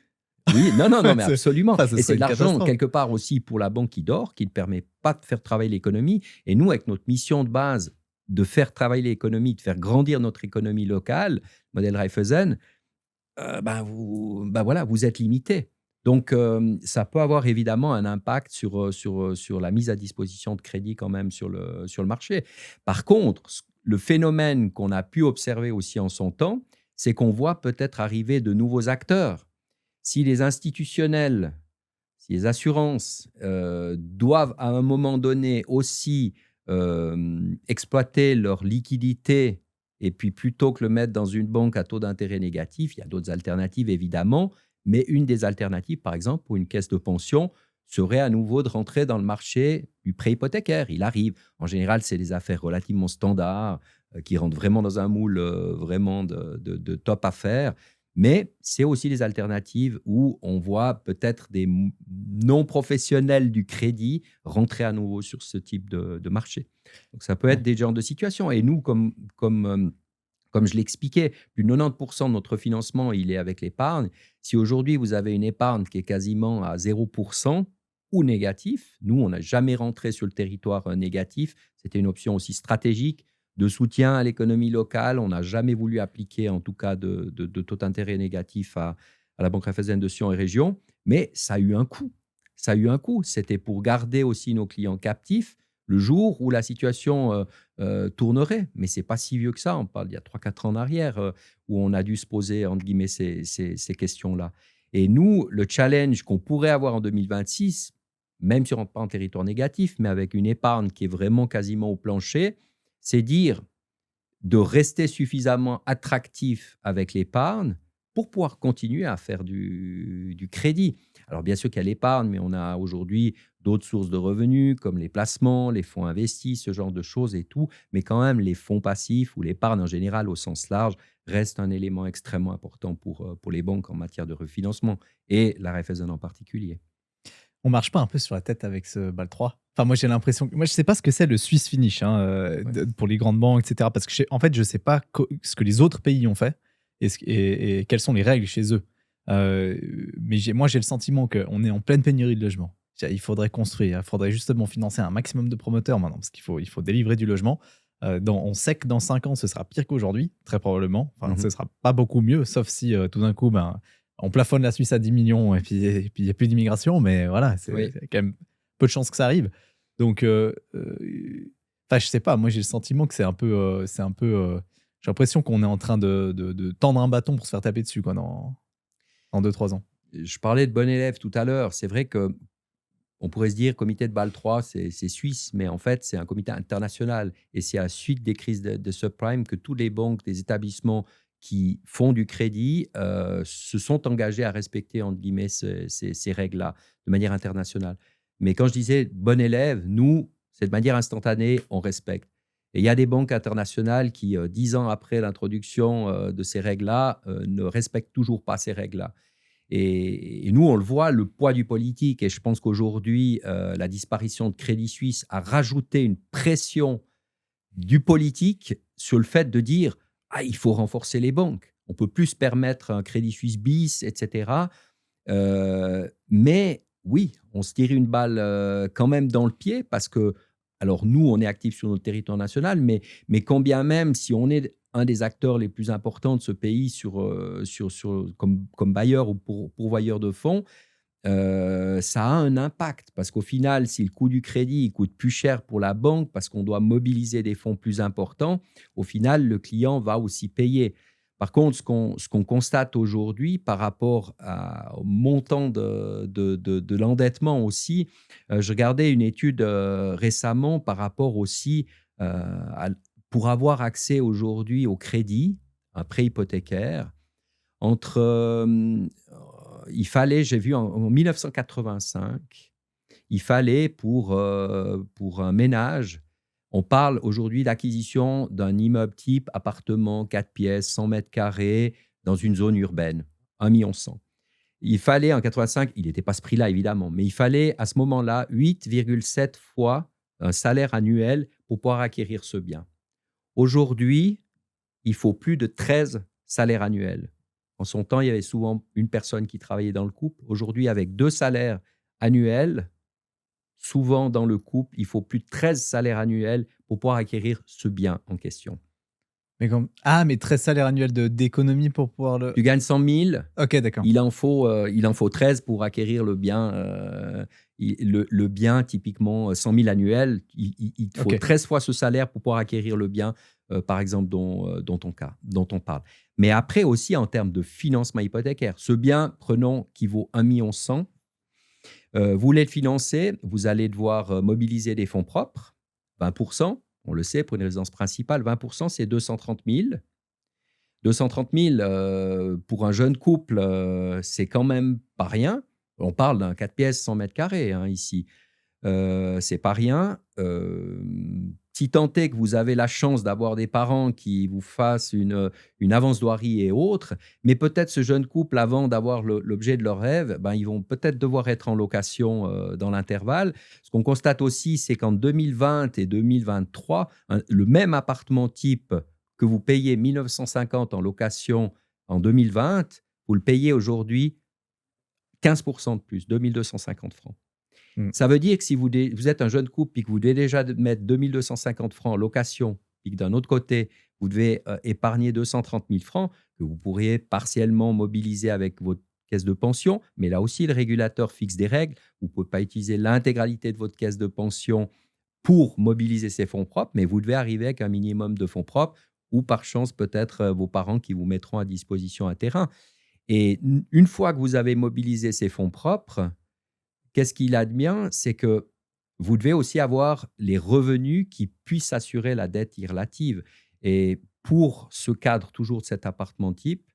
Oui, non, non, non, mais C'est absolument, enfin, ce et c'est serait de une l'argent catastrophe. quelque part aussi pour la banque qui dort, qui ne permet pas de faire travailler l'économie, et nous, avec notre mission de base de faire travailler l'économie, de faire grandir notre économie locale, modèle Raiffeisen, voilà, vous êtes limité. Donc, ça peut avoir évidemment un impact sur la mise à disposition de crédit quand même sur le marché. Par contre, le phénomène qu'on a pu observer aussi en son temps, c'est qu'on voit peut-être arriver de nouveaux acteurs. Si les institutionnels, si les assurances doivent à un moment donné aussi exploiter leur liquidité, et puis plutôt que le mettre dans une banque à taux d'intérêt négatif, il y a d'autres alternatives évidemment, mais une des alternatives, par exemple, pour une caisse de pension, serait à nouveau de rentrer dans le marché du prêt hypothécaire. Il arrive. En général, c'est des affaires relativement standards qui rentrent vraiment dans un moule vraiment de top affaires. Mais c'est aussi des alternatives où on voit peut-être des non-professionnels du crédit rentrer à nouveau sur ce type de marché. Donc ça peut être Ouais. des genres de situations. Et nous, comme je l'expliquais, plus de 90% de notre financement, il est avec l'épargne. Si aujourd'hui, vous avez une épargne qui est quasiment à 0% ou négatif, nous, on n'a jamais rentré sur le territoire négatif. C'était une option aussi stratégique de soutien à l'économie locale. On n'a jamais voulu appliquer, en tout cas, de taux d'intérêt négatifs à la Banque Raiffeisen de Sion et Région, mais ça a eu un coût. Ça a eu un coût. C'était pour garder aussi nos clients captifs le jour où la situation tournerait. Mais ce n'est pas si vieux que ça. On parle d'il y a 3-4 ans en arrière où on a dû se poser, entre guillemets, ces questions-là. Et nous, le challenge qu'on pourrait avoir en 2026, même si on ne rentre pas en territoire négatif, mais avec une épargne qui est vraiment quasiment au plancher, c'est dire de rester suffisamment attractif avec l'épargne pour pouvoir continuer à faire du crédit. Alors bien sûr qu'il y a l'épargne, mais on a aujourd'hui d'autres sources de revenus comme les placements, les fonds investis, ce genre de choses et tout. Mais quand même, les fonds passifs ou l'épargne en général au sens large reste un élément extrêmement important pour les banques en matière de refinancement et la Raiffeisen en particulier. On marche pas un peu sur la tête avec ce BAL 3? Enfin, moi, j'ai l'impression que moi, je sais pas ce que c'est le Swiss finish, hein, Ouais. pour les grandes banques, et cetera. Parce que en fait, je sais pas ce que les autres pays ont fait et quelles sont les règles chez eux. Mais moi, j'ai le sentiment qu'on est en pleine pénurie de logements. Il faudrait construire, il faudrait justement financer un maximum de promoteurs maintenant, parce qu'il faut délivrer du logement. On sait que dans 5 ans, ce sera pire qu'aujourd'hui, très probablement. Enfin, ce Mhm. sera pas beaucoup mieux, sauf si tout d'un coup, ben, on plafonne la Suisse à 10 millions et puis il n'y a plus d'immigration, mais voilà, Oui. c'est quand même peu de chances que ça arrive. Donc, enfin, je sais pas, moi j'ai le sentiment que j'ai l'impression qu'on est en train de tendre un bâton pour se faire taper dessus quoi, dans 2-3 ans. Je parlais de bon élève tout à l'heure. C'est vrai que on pourrait se dire comité de Bâle 3, c'est suisse, mais en fait, c'est un comité international. Et c'est à la suite des crises de subprime que tous les banques, des établissements qui font du crédit se sont engagés à respecter, entre guillemets, ces règles-là de manière internationale. Mais quand je disais bon élève, nous, c'est de manière instantanée, on respecte. Et il y a des banques internationales qui, 10 ans après l'introduction de ces règles-là, ne respectent toujours pas ces règles-là. Et nous, on le voit, le poids du politique. Et je pense qu'aujourd'hui, la disparition de Crédit Suisse a rajouté une pression du politique sur le fait de dire ah, il faut renforcer les banques. On ne peut plus se permettre un Crédit Suisse bis, etc. Mais oui, on se tire une balle quand même dans le pied parce que, alors nous, on est actifs sur notre territoire national, mais quand bien même, si on est un des acteurs les plus importants de ce pays comme bailleur ou pourvoyeur de fonds, ça a un impact parce qu'au final, si le coût du crédit il coûte plus cher pour la banque parce qu'on doit mobiliser des fonds plus importants, au final, le client va aussi payer. Par contre, ce qu'on constate aujourd'hui par rapport au montant de l'endettement aussi, je regardais une étude récemment par rapport aussi pour avoir accès aujourd'hui au crédit, un prêt hypothécaire, entre, il fallait, j'ai vu en 1985, il fallait pour un ménage, on parle aujourd'hui d'acquisition d'un immeuble type appartement, 4 pièces, 100 mètres carrés, dans une zone urbaine, 1,1 million. Il fallait en 85, il n'était pas ce prix-là évidemment, mais il fallait à ce moment-là 8,7 fois un salaire annuel pour pouvoir acquérir ce bien. Aujourd'hui, il faut plus de 13 salaires annuels. En son temps, il y avait souvent une personne qui travaillait dans le couple. Aujourd'hui, avec 2 salaires annuels, souvent dans le couple, il faut plus de 13 salaires annuels pour pouvoir acquérir ce bien en question. Mais 13 salaires annuels d'économie pour pouvoir le. Tu gagnes 100 000, Ok, d'accord. il en faut 13 pour acquérir le bien, le bien typiquement 100 000 annuels. Il te faut Ok. 13 fois ce salaire pour pouvoir acquérir le bien, par exemple, dont on parle. Mais après aussi, en termes de financement hypothécaire, ce bien, prenons, qui vaut 1,1 million, vous voulez le financer, vous allez devoir mobiliser des fonds propres, 20%, on le sait, pour une résidence principale, 20%, c'est 230 000. 230 000 pour un jeune couple, c'est quand même pas rien. On parle d'un 4 pièces, 100 mètres carrés hein, ici. C'est pas rien. Si tant est que vous avez la chance d'avoir des parents qui vous fassent une avance douarie et autres, mais peut-être ce jeune couple, avant d'avoir l'objet de leur rêve, ben, ils vont peut-être devoir être en location dans l'intervalle. Ce qu'on constate aussi, c'est qu'en 2020 et 2023, le même appartement type que vous payez 1950 en location en 2020, vous le payez aujourd'hui 15% de plus, 2250 francs. Mm. Ça veut dire que si vous êtes un jeune couple et que vous devez déjà mettre 2250 francs en location puis que d'un autre côté, vous devez épargner 230 000 francs que vous pourriez partiellement mobiliser avec votre caisse de pension, mais là aussi, le régulateur fixe des règles. Vous ne pouvez pas utiliser l'intégralité de votre caisse de pension pour mobiliser ces fonds propres, mais vous devez arriver avec un minimum de fonds propres ou par chance peut-être vos parents qui vous mettront à disposition un terrain. Et une fois que vous avez mobilisé ces fonds propres, qu'est-ce qu'il a de bien? C'est que vous devez aussi avoir les revenus qui puissent assurer la dette irrelative. Et pour ce cadre toujours de cet appartement type,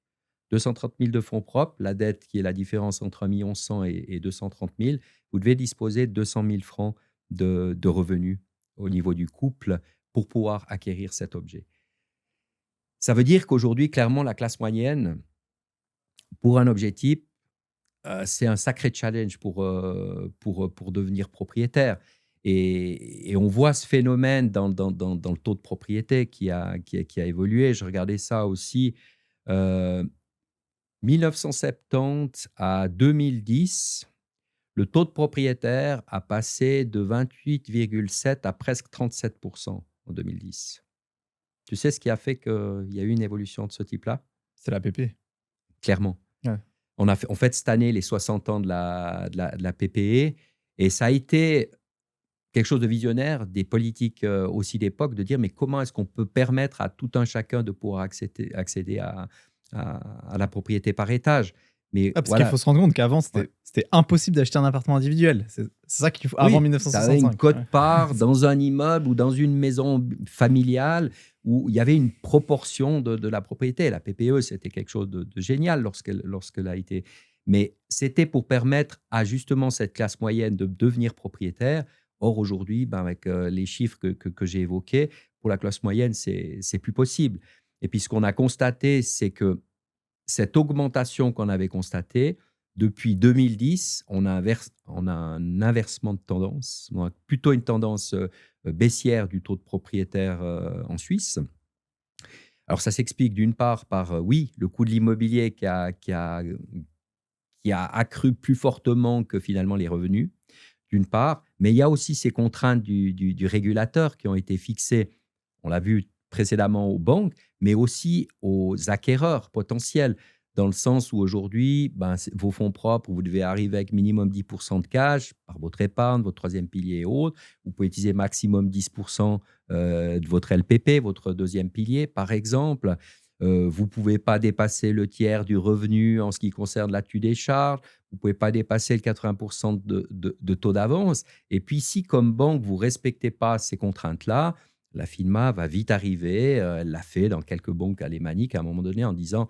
230 000 de fonds propres, la dette qui est la différence entre 1 100 000 et 230 000, vous devez disposer de 200 000 francs de revenus au niveau du couple pour pouvoir acquérir cet objet. Ça veut dire qu'aujourd'hui, clairement, la classe moyenne, pour un objet type, c'est un sacré challenge pour devenir propriétaire. Et on voit ce phénomène dans le taux de propriété qui a évolué. Je regardais ça aussi. 1970 à 2010, le taux de propriétaire a passé de 28,7 à presque 37 en 2010. Tu sais ce qui a fait qu'il y a eu une évolution de ce type-là? C'est la PP. Clairement. Ouais. On fête cette année les 60 ans de la PPE et ça a été quelque chose de visionnaire des politiques aussi d'époque de dire mais comment est-ce qu'on peut permettre à tout un chacun de pouvoir accéder à la propriété par étage. Mais Ah, parce qu'il voilà, faut se rendre compte qu'avant, ouais. c'était impossible d'acheter un appartement individuel. C'est ça qu'il faut avant Oui, tu avais une 1965. Ouais. quote-part dans un immeuble ou dans une maison familiale où il y avait une proportion de la propriété. La PPE, c'était quelque chose de génial lorsqu'elle a été. Mais c'était pour permettre à justement cette classe moyenne de devenir propriétaire. Or, aujourd'hui, ben, avec les chiffres que j'ai évoqués, pour la classe moyenne, c'est plus possible. Et puis, ce qu'on a constaté, c'est que cette augmentation qu'on avait constatée, depuis 2010, on a un inversement de tendance, on a plutôt une tendance baissière du taux de propriétaire en Suisse. Alors, ça s'explique d'une part par, oui, le coût de l'immobilier qui a accru plus fortement que finalement les revenus, d'une part, mais il y a aussi ces contraintes du régulateur qui ont été fixées, on l'a vu précédemment aux banques, mais aussi aux acquéreurs potentiels, dans le sens où aujourd'hui, ben, vos fonds propres, vous devez arriver avec minimum 10% de cash par votre épargne, votre troisième pilier et autres. Vous pouvez utiliser maximum 10% de votre LPP, votre deuxième pilier, par exemple. Vous ne pouvez pas dépasser le tiers du revenu en ce qui concerne l'actu des charges. Vous ne pouvez pas dépasser le 80% de taux d'avance. Et puis, si comme banque, vous ne respectez pas ces contraintes-là, la FINMA va vite arriver. Elle l'a fait dans quelques banques alémaniques à un moment donné en disant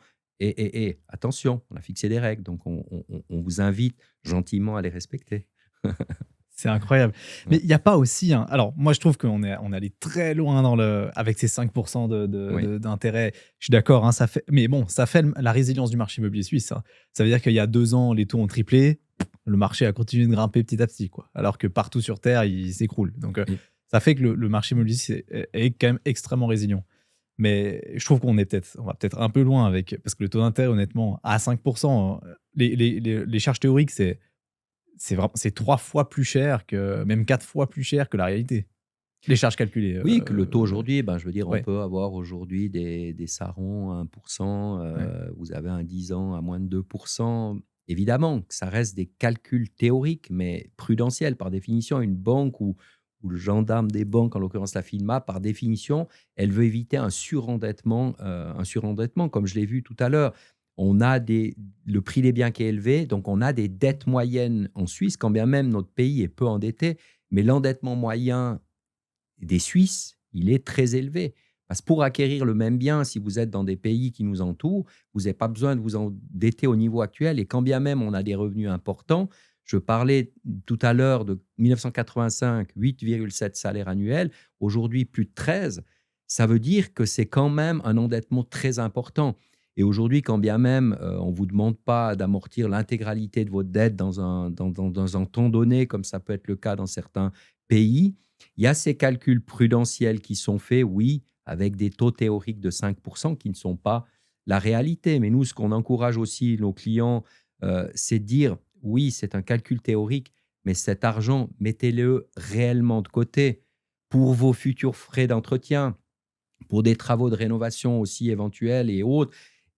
attention, on a fixé des règles, donc on vous invite gentiment à les respecter. C'est incroyable. Mais Ouais. il n'y a pas aussi alors moi je trouve qu'on est allé très loin avec ces 5% Oui. d'intérêt. Je suis d'accord, hein, mais bon, ça fait la résilience du marché immobilier suisse, hein. Ça veut dire qu'il y a 2 ans, les taux ont triplé, le marché a continué de grimper petit à petit, quoi. Alors que partout sur terre, il s'écroule. Donc Et- ça fait que le marché immobilier est quand même extrêmement résilient. Mais je trouve on va peut-être un peu loin parce que le taux d'intérêt, honnêtement, à 5%, les charges théoriques, c'est 3 fois plus cher même 4 fois plus cher que la réalité. Les charges calculées, Oui, que le taux aujourd'hui, ben, je veux dire, on ouais, peut avoir aujourd'hui des sarons à 1%, ouais. vous avez un 10 ans à moins de 2%. Évidemment que ça reste des calculs théoriques, mais prudentiels par définition. Une banque ou le gendarme des banques, en l'occurrence la FINMA, par définition, elle veut éviter un surendettement, comme je l'ai vu tout à l'heure. On a le prix des biens qui est élevé, donc on a des dettes moyennes en Suisse, quand bien même notre pays est peu endetté, mais l'endettement moyen des Suisses, il est très élevé. Parce que pour acquérir le même bien, si vous êtes dans des pays qui nous entourent, vous n'avez pas besoin de vous endetter au niveau actuel. Et quand bien même on a des revenus importants, je parlais tout à l'heure de 1985, 8,7 salaires annuels, aujourd'hui plus de 13. Ça veut dire que c'est quand même un endettement très important. Et aujourd'hui, quand bien même on ne vous demande pas d'amortir l'intégralité de votre dette dans un temps donné, comme ça peut être le cas dans certains pays, il y a ces calculs prudentiels qui sont faits, oui, avec des taux théoriques de 5% qui ne sont pas la réalité. Mais nous, ce qu'on encourage aussi nos clients, c'est de dire, oui, c'est un calcul théorique, mais cet argent, mettez-le réellement de côté pour vos futurs frais d'entretien, pour des travaux de rénovation aussi éventuels et autres,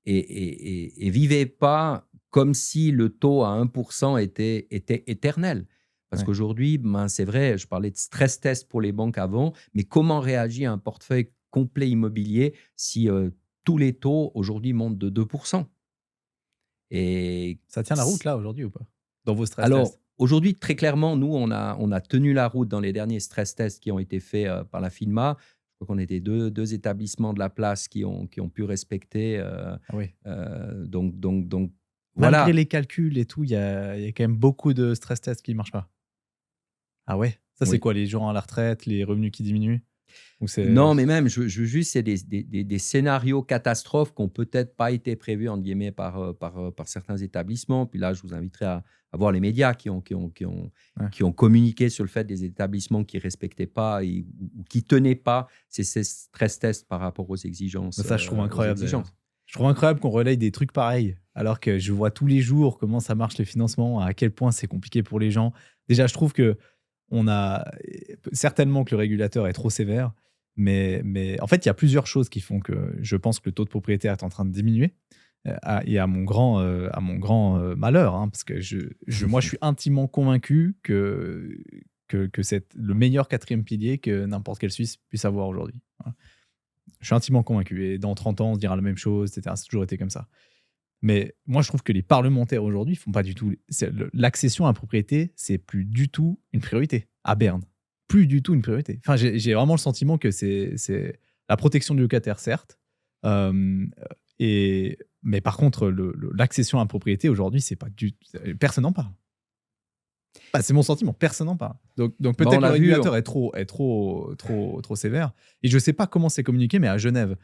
et vivez pas comme si le taux à 1% était éternel. Parce Ouais. qu'aujourd'hui, ben, c'est vrai, je parlais de stress test pour les banques avant, mais comment réagir un portefeuille complet immobilier si tous les taux aujourd'hui montent de 2%? Et Ça tient la route là aujourd'hui ou pas? Dans vos stress alors, tests? aujourd'hui, très clairement, nous, on a tenu la route dans les derniers stress tests qui ont été faits, par la FINMA. Je crois qu'on était deux établissements de la place qui ont pu respecter, Ah oui. donc Malgré voilà. les calculs et tout, il y a quand même beaucoup de stress tests qui ne marchent pas? Ah ouais? Ça, c'est Oui. quoi? Les gens à la retraite, les revenus qui diminuent? Ou c'est Non, mais même, je veux juste, c'est des scénarios catastrophes qui ont peut-être pas été prévus, entre guillemets, par certains établissements. Puis là, je vous inviterai à voir les médias ouais. qui ont communiqué sur le fait des établissements qui respectaient pas ou qui tenaient pas ces stress tests par rapport aux Bah, exigences, ça, je trouve aux incroyable d'ailleurs. exigences. Je trouve incroyable qu'on relaye des trucs pareils, alors que je vois tous les jours comment ça marche les financements, à quel point c'est compliqué pour les gens. Déjà, je trouve que on a certainement que le régulateur est trop sévère, mais en fait, il y a plusieurs choses qui font que je pense que le taux de propriétaire est en train de diminuer. Et à mon grand malheur, hein, parce que moi, je suis intimement convaincu que c'est le meilleur quatrième pilier que n'importe quel Suisse puisse avoir aujourd'hui. Voilà. Je suis intimement convaincu. Et dans 30 ans, on se dira la même chose, etc. C'est toujours été comme ça. Mais moi, je trouve que les parlementaires aujourd'hui font pas du tout. L'accession à la propriété, c'est plus du tout une priorité à Berne. Plus du tout une priorité. Enfin, j'ai vraiment le sentiment que c'est la protection du locataire, certes. Mais par contre, l'accession à la propriété aujourd'hui, c'est pas du. Personne n'en parle. Bah, c'est mon sentiment, personne n'en parle. Donc Bah, on peut-être le l'a vu. régulateur est trop sévère et je sais pas comment c'est communiqué, mais à Genève,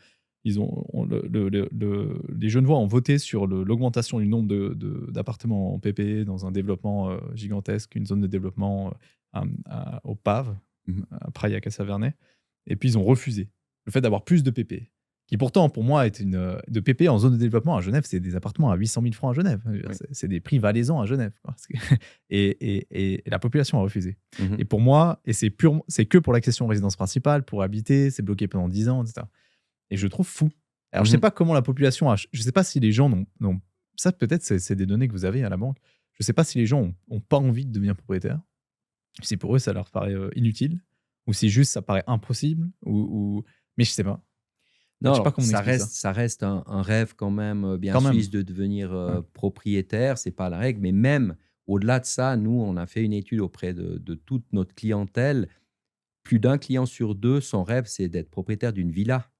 ils ont on les Genevois ont voté sur l'augmentation du nombre d'appartements en PPE dans un développement, gigantesque, une zone de développement, au Pave, Mhm. à Praille-à-Cassavernet et puis ils ont refusé le fait d'avoir plus de PPE, qui pourtant pour moi est de PPE en zone de développement à Genève, c'est des appartements à 800 000 francs à Genève. Je veux dire, Oui. c'est des prix valaisans à Genève, quoi. Et la population a refusé. Mhm. Et pour moi, c'est que pour l'accession aux résidences principales, pour habiter, c'est bloqué pendant 10 ans, etc. Et je trouve fou. Alors, je sais Mhm. pas comment la population je sais pas si les gens ça peut-être c'est des données que vous avez à la banque. Je sais pas si les gens ont pas envie de devenir propriétaires. Si pour eux, ça leur paraît inutile, ou si juste ça paraît impossible, mais je sais pas. Non, Je sais pas alors comment on explique ça. ça reste un rêve quand même, bien Quand même. suisse de devenir, Ouais. propriétaire, c'est pas la règle, mais même au-delà de ça, nous, on a fait une étude auprès de toute notre clientèle. Plus d'un client sur 2, son rêve, c'est d'être propriétaire d'une villa, Ah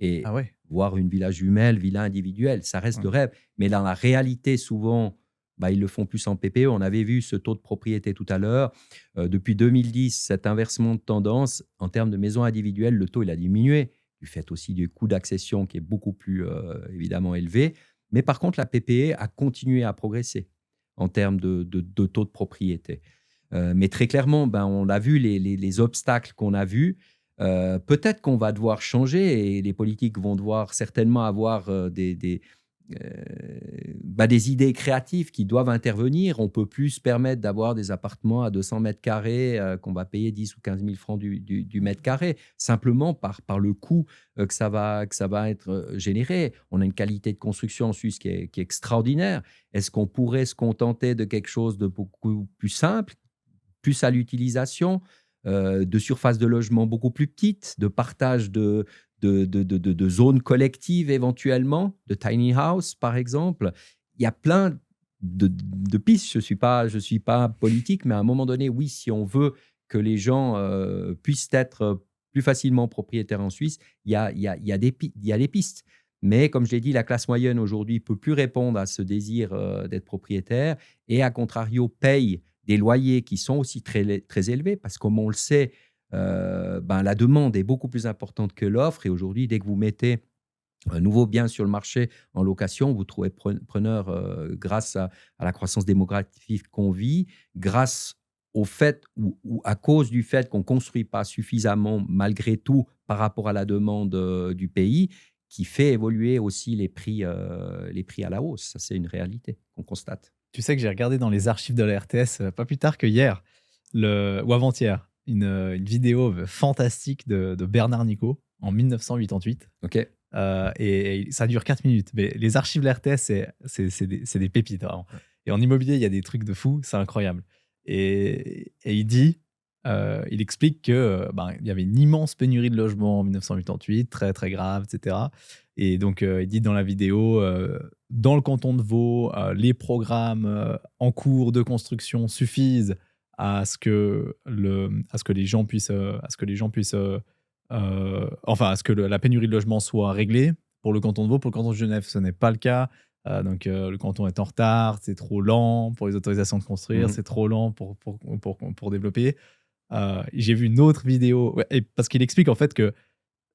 et ouais? voire une villa jumelle, villa individuelle, ça reste Ouais. le rêve. Mais dans la réalité, souvent, bah, ils le font plus en PPE. On avait vu ce taux de propriété tout à l'heure. Depuis 2010, cet inversement de tendance, en termes de maisons individuelles, le taux, il a diminué, du fait aussi du coût d'accession qui est beaucoup plus, évidemment élevé. Mais par contre, la PPE a continué à progresser en termes de taux de propriété. Mais très clairement, ben, on l'a vu, les obstacles qu'on a vus, peut-être qu'on va devoir changer, et les politiques vont devoir certainement avoir, des idées créatives qui doivent intervenir. On peut plus se permettre d'avoir des appartements à 200 mètres carrés, qu'on va payer 10 ou 15 000 francs du mètre carré, simplement par le coût, que ça va être, généré. On a une qualité de construction en Suisse qui est extraordinaire. Est-ce qu'on pourrait se contenter de quelque chose de beaucoup plus simple, plus à l'utilisation, de surfaces de logement beaucoup plus petites, de partage de zones collectives éventuellement, de tiny house par exemple. Il y a plein de pistes. Je suis pas politique, mais à un moment donné, oui, si on veut que les gens puissent être plus facilement propriétaires en Suisse, il y a des pistes. Mais comme je l'ai dit, la classe moyenne aujourd'hui peut plus répondre à ce désir d'être propriétaire, et à contrario paye des loyers qui sont aussi très, très élevés, parce que comme on le sait, ben, la demande est beaucoup plus importante que l'offre. Et aujourd'hui, dès que vous mettez un nouveau bien sur le marché en location, vous trouvez preneur, grâce à la croissance démographique qu'on vit, grâce au fait, ou à cause du fait qu'on ne construit pas suffisamment malgré tout par rapport à la demande du pays, qui fait évoluer aussi les prix à la hausse. Ça, c'est une réalité qu'on constate. Tu sais que j'ai regardé dans les archives de la RTS, pas plus tard que hier, ou avant-hier, une vidéo fantastique de Bernard Nico, en 1988. OK. Et ça dure 4 minutes. Mais les archives de la RTS, c'est des pépites, vraiment. Et en immobilier, il y a des trucs de fou, c'est incroyable. Et il explique que il y avait une immense pénurie de logements en 1988, très très grave, etc. Et donc, il dit dans la vidéo, dans le canton de Vaud, les programmes en cours de construction suffisent à ce que les gens puissent, à ce que la pénurie de logements soit réglée pour le canton de Vaud. Pour le canton de Genève, ce n'est pas le cas. Donc, le canton est en retard, c'est trop lent pour les autorisations de construire, Mmh. c'est trop lent pour développer. J'ai vu une autre vidéo, ouais, et parce qu'il explique en fait que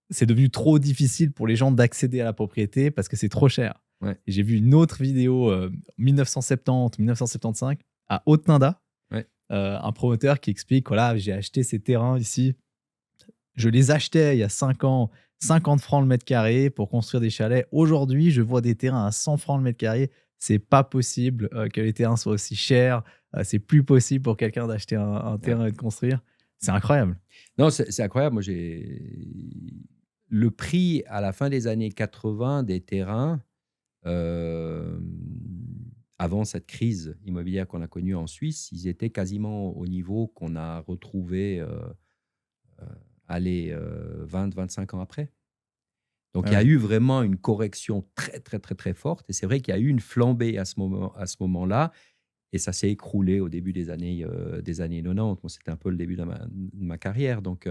c'est devenu trop difficile pour les gens d'accéder à la propriété parce que c'est trop cher. Ouais, Et j'ai vu une autre vidéo, 1970-1975, à Haute-Tinda, ouais. un promoteur qui explique, voilà, j'ai acheté ces terrains ici, je les achetais il y a 5 ans, 50 francs le mètre carré pour construire des chalets. Aujourd'hui, je vois des terrains à 100 francs le mètre carré. C'est pas possible que les terrains soient aussi chers. C'est plus possible pour quelqu'un d'acheter un Ouais. terrain et de construire. C'est incroyable. Non, c'est incroyable. Moi, j'ai le prix à la fin des années 80 des terrains, hem, avant cette crise immobilière qu'on a connue en Suisse, ils étaient quasiment au niveau qu'on a retrouvé, allez, 20-25 ans après. Donc Ah il y a oui. eu vraiment une correction très, très, très, très forte et c'est vrai qu'il y a eu une flambée à ce moment-là et ça s'est écroulé au début des années 90. Moi, c'était un peu le début de ma carrière donc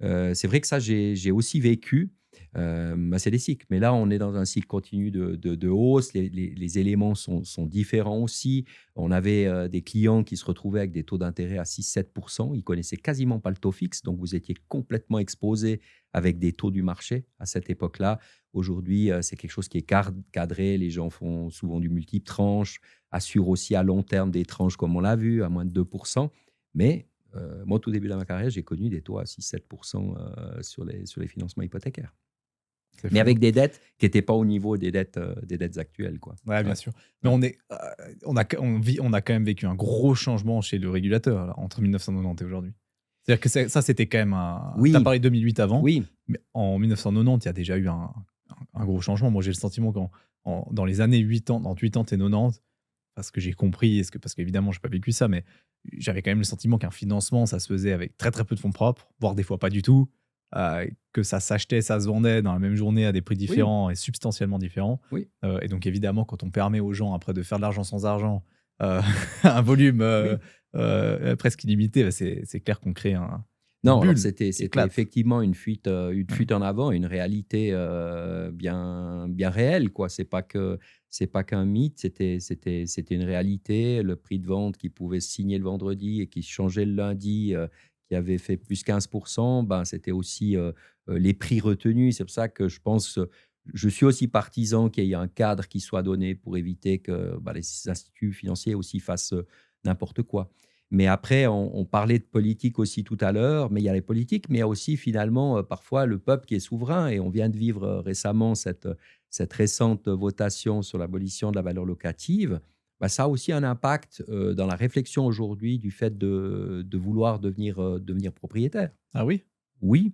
c'est vrai que ça, j'ai aussi vécu. C'est des cycles, mais là, on est dans un cycle continu de hausse. Les éléments sont différents aussi. On avait, des clients qui se retrouvaient avec des taux d'intérêt à 6-7%. Ils connaissaient quasiment pas le taux fixe, donc vous étiez complètement exposé avec des taux du marché à cette époque-là. Aujourd'hui, c'est quelque chose qui est cadré. Les gens font souvent du multiple tranche, assurent aussi à long terme des tranches comme on l'a vu, à moins de 2%. Mais moi, au tout début de ma carrière, j'ai connu des taux à 6-7% sur les financements hypothécaires. C'est Mais fou, avec hein. des dettes qui n'étaient pas au niveau des dettes actuelles, quoi. Ouais, bien Ouais, sûr. Mais ouais. on a quand même vécu un gros changement chez le régulateur là, entre 1990 et aujourd'hui. C'est-à-dire que ça, c'était quand même un. Tu as Oui, parlé de 2008 avant, oui, mais en 1990, il y a déjà eu un gros changement. Moi, j'ai le sentiment dans les années 80, entre 80 et 90, parce que j'ai compris, parce qu'évidemment, je n'ai pas vécu ça, mais j'avais quand même le sentiment qu'un financement, ça se faisait avec très très peu de fonds propres, voire des fois pas du tout, que ça s'achetait, ça se vendait dans la même journée à des prix oui, différents et substantiellement différents. oui, Et donc évidemment, quand on permet aux gens après de faire de l'argent sans argent, un volume oui. presque illimité, bah, c'est clair qu'on crée une Non, alors bulle c'était qui éclate. effectivement une Ouais. fuite en avant, une réalité, bien bien réelle, quoi. C'est pas qu'un mythe, c'était une réalité. Le prix de vente qui pouvait se signer le vendredi et qui se changeait le lundi, qui avait fait plus 15%, ben, c'était aussi, les prix retenus. C'est pour ça que je pense, je suis aussi partisan qu'il y ait un cadre qui soit donné pour éviter que, bah, les instituts financiers aussi fassent, n'importe quoi. Mais après, on parlait de politique aussi tout à l'heure, mais il y a les politiques, mais il y a aussi finalement, parfois le peuple qui est souverain et on vient de vivre, récemment cette récente votation sur l'abolition de la valeur locative. Bah, ça a aussi un impact, dans la réflexion aujourd'hui du fait de vouloir devenir propriétaire. Ah oui? Oui,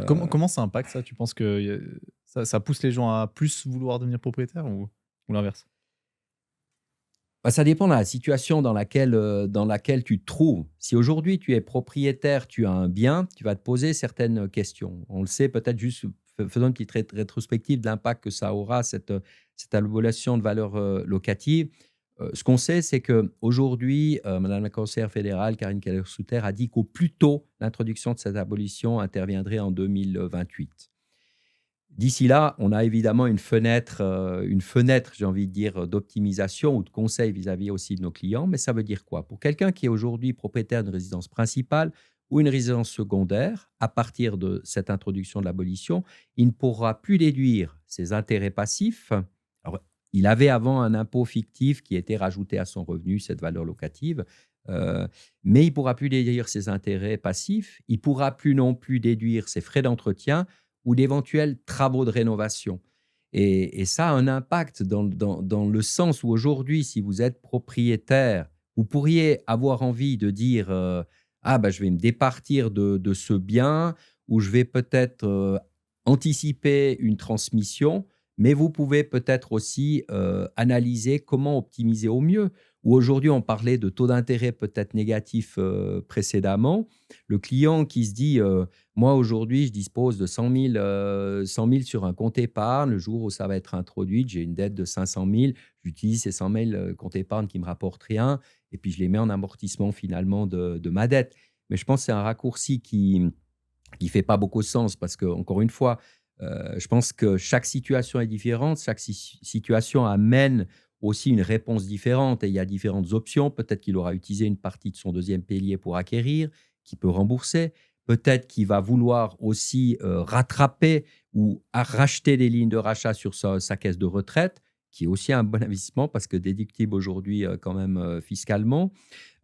Comment ça impacte ça? Tu penses que ça pousse les gens à plus vouloir devenir propriétaires ou l'inverse? bah, ça dépend de la situation dans laquelle tu te trouves. Si aujourd'hui tu es propriétaire, tu as un bien, tu vas te poser certaines questions. On le sait peut-être juste faisons une petite rétrospective de l'impact que ça aura cette abolition de valeur, locative. Ce qu'on sait, c'est qu'aujourd'hui, madame la conseillère fédérale Karine Keller-Souter a dit qu'au plus tôt, l'introduction de cette abolition interviendrait en 2028. D'ici là, on a évidemment une fenêtre, j'ai envie de dire, d'optimisation ou de conseil vis-à-vis aussi de nos clients. Mais ça veut dire quoi? Pour quelqu'un qui est aujourd'hui propriétaire d'une résidence principale ou une résidence secondaire, à partir de cette introduction de l'abolition, il ne pourra plus déduire ses intérêts passifs. Alors, il avait avant un impôt fictif qui était rajouté à son revenu, cette valeur locative, euh, mais il ne pourra plus déduire ses intérêts passifs. Il ne pourra plus non plus déduire ses frais d'entretien ou d'éventuels travaux de rénovation. Et ça a un impact dans le sens où aujourd'hui, si vous êtes propriétaire, vous pourriez avoir envie de dire, ah ben, je vais me départir de ce bien où je vais peut-être anticiper une transmission, mais vous pouvez peut-être aussi analyser comment optimiser au mieux. Ou aujourd'hui, on parlait de taux d'intérêt peut-être négatif précédemment. Le client qui se dit, moi aujourd'hui, je dispose de 100 000 sur un compte épargne. Le jour où ça va être introduit, j'ai une dette de 500 000. J'utilise ces 100 000 comptes épargne qui ne me rapportent rien et puis je les mets en amortissement finalement de ma dette. Mais je pense que c'est un raccourci qui fait pas beaucoup de sens parce que encore une fois, je pense que chaque situation est différente, chaque situation amène aussi une réponse différente et il y a différentes options. Peut-être qu'il aura utilisé une partie de son deuxième pilier pour acquérir, qui peut rembourser. Peut-être qu'il va vouloir aussi, rattraper ou racheter des lignes de rachat sur sa caisse de retraite, qui est aussi un bon investissement parce que déductible aujourd'hui, quand même, fiscalement.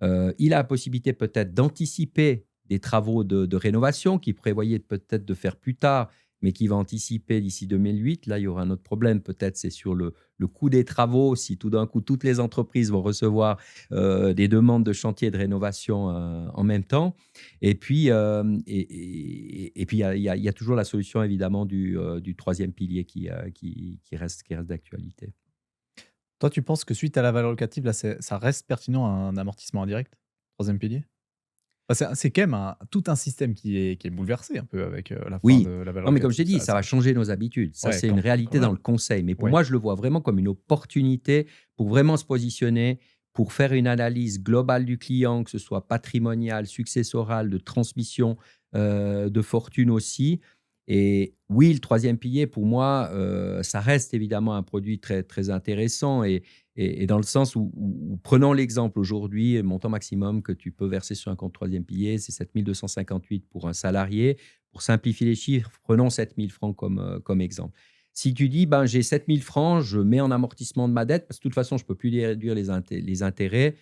Il a la possibilité peut-être d'anticiper des travaux de rénovation qu'il prévoyait peut-être de faire plus tard, mais qui va anticiper d'ici 2008. Là, il y aura un autre problème, peut-être, c'est sur le coût des travaux. Si tout d'un coup, toutes les entreprises vont recevoir des demandes de chantier de rénovation en même temps. Et puis, puis il y a toujours la solution, évidemment, du troisième pilier qui reste d'actualité. Toi, tu penses que suite à la valeur locative, là, ça reste pertinent un amortissement indirect? Troisième pilier? Bah, c'est quand même tout un système qui est bouleversé un peu avec, la fin de Oui. la valeur Non, mais comme je t'ai locative. dit, ça va changer nos habitudes. Ça, Ouais, c'est une quand réalité dans même. le conseil. Mais pour Ouais. moi, je le vois vraiment comme une opportunité pour vraiment se positionner, pour faire une analyse globale du client, que ce soit patrimonial, successoral, de transmission de fortune aussi. Et oui, le troisième pilier, pour moi, ça reste évidemment un produit très, très intéressant. Et dans le sens où prenons l'exemple aujourd'hui, le montant maximum que tu peux verser sur un compte troisième pilier, c'est 7 258 pour un salarié. Pour simplifier les chiffres, prenons 7 000 francs comme exemple. Si tu dis, ben, j'ai 7 000 francs, je mets en amortissement de ma dette, parce que de toute façon, je ne peux plus les réduire les intérêts.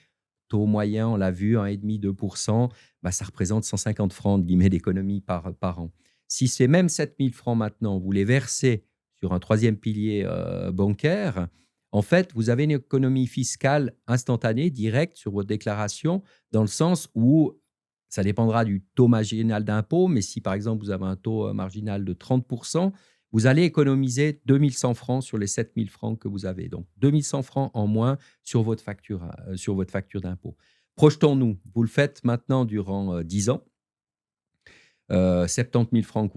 Taux moyen, on l'a vu, 1,5-2%, bah, ça représente 150 francs de guillemets, d'économie par an. Si ces mêmes 7 000 francs maintenant, vous les versez sur un troisième pilier bancaire, en fait, vous avez une économie fiscale instantanée, directe sur votre déclaration, dans le sens où ça dépendra du taux marginal d'impôt, mais si par exemple vous avez un taux marginal de 30%, vous allez économiser 2 100 francs sur les 7 000 francs que vous avez. Donc 2 100 francs en moins sur votre facture d'impôt. Projetons-nous, vous le faites maintenant durant 10 ans. 70 000 francs que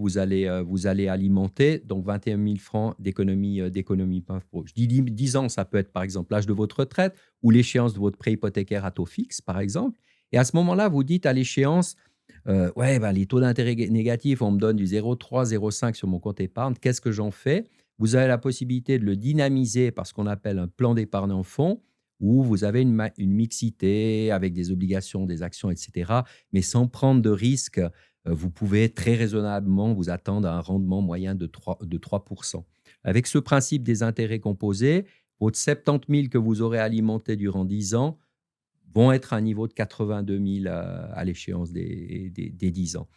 vous allez alimenter, donc 21 000 francs d'économie par pro. Je dis 10 ans, ça peut être par exemple l'âge de votre retraite ou l'échéance de votre prêt hypothécaire à taux fixe, par exemple. Et à ce moment-là, vous dites à l'échéance, ouais, bah, les taux d'intérêt négatifs, on me donne du 0,3, 0,5 sur mon compte épargne, qu'est-ce que j'en fais? Vous avez la possibilité de le dynamiser par ce qu'on appelle un plan d'épargne en fonds, où vous avez une mixité avec des obligations, des actions, etc., mais sans prendre de risques. Vous pouvez très raisonnablement vous attendre à un rendement moyen de 3%. Avec ce principe des intérêts composés, votre 70 000 que vous aurez alimenté durant 10 ans vont être à un niveau de 82 000 à l'échéance des 10 ans,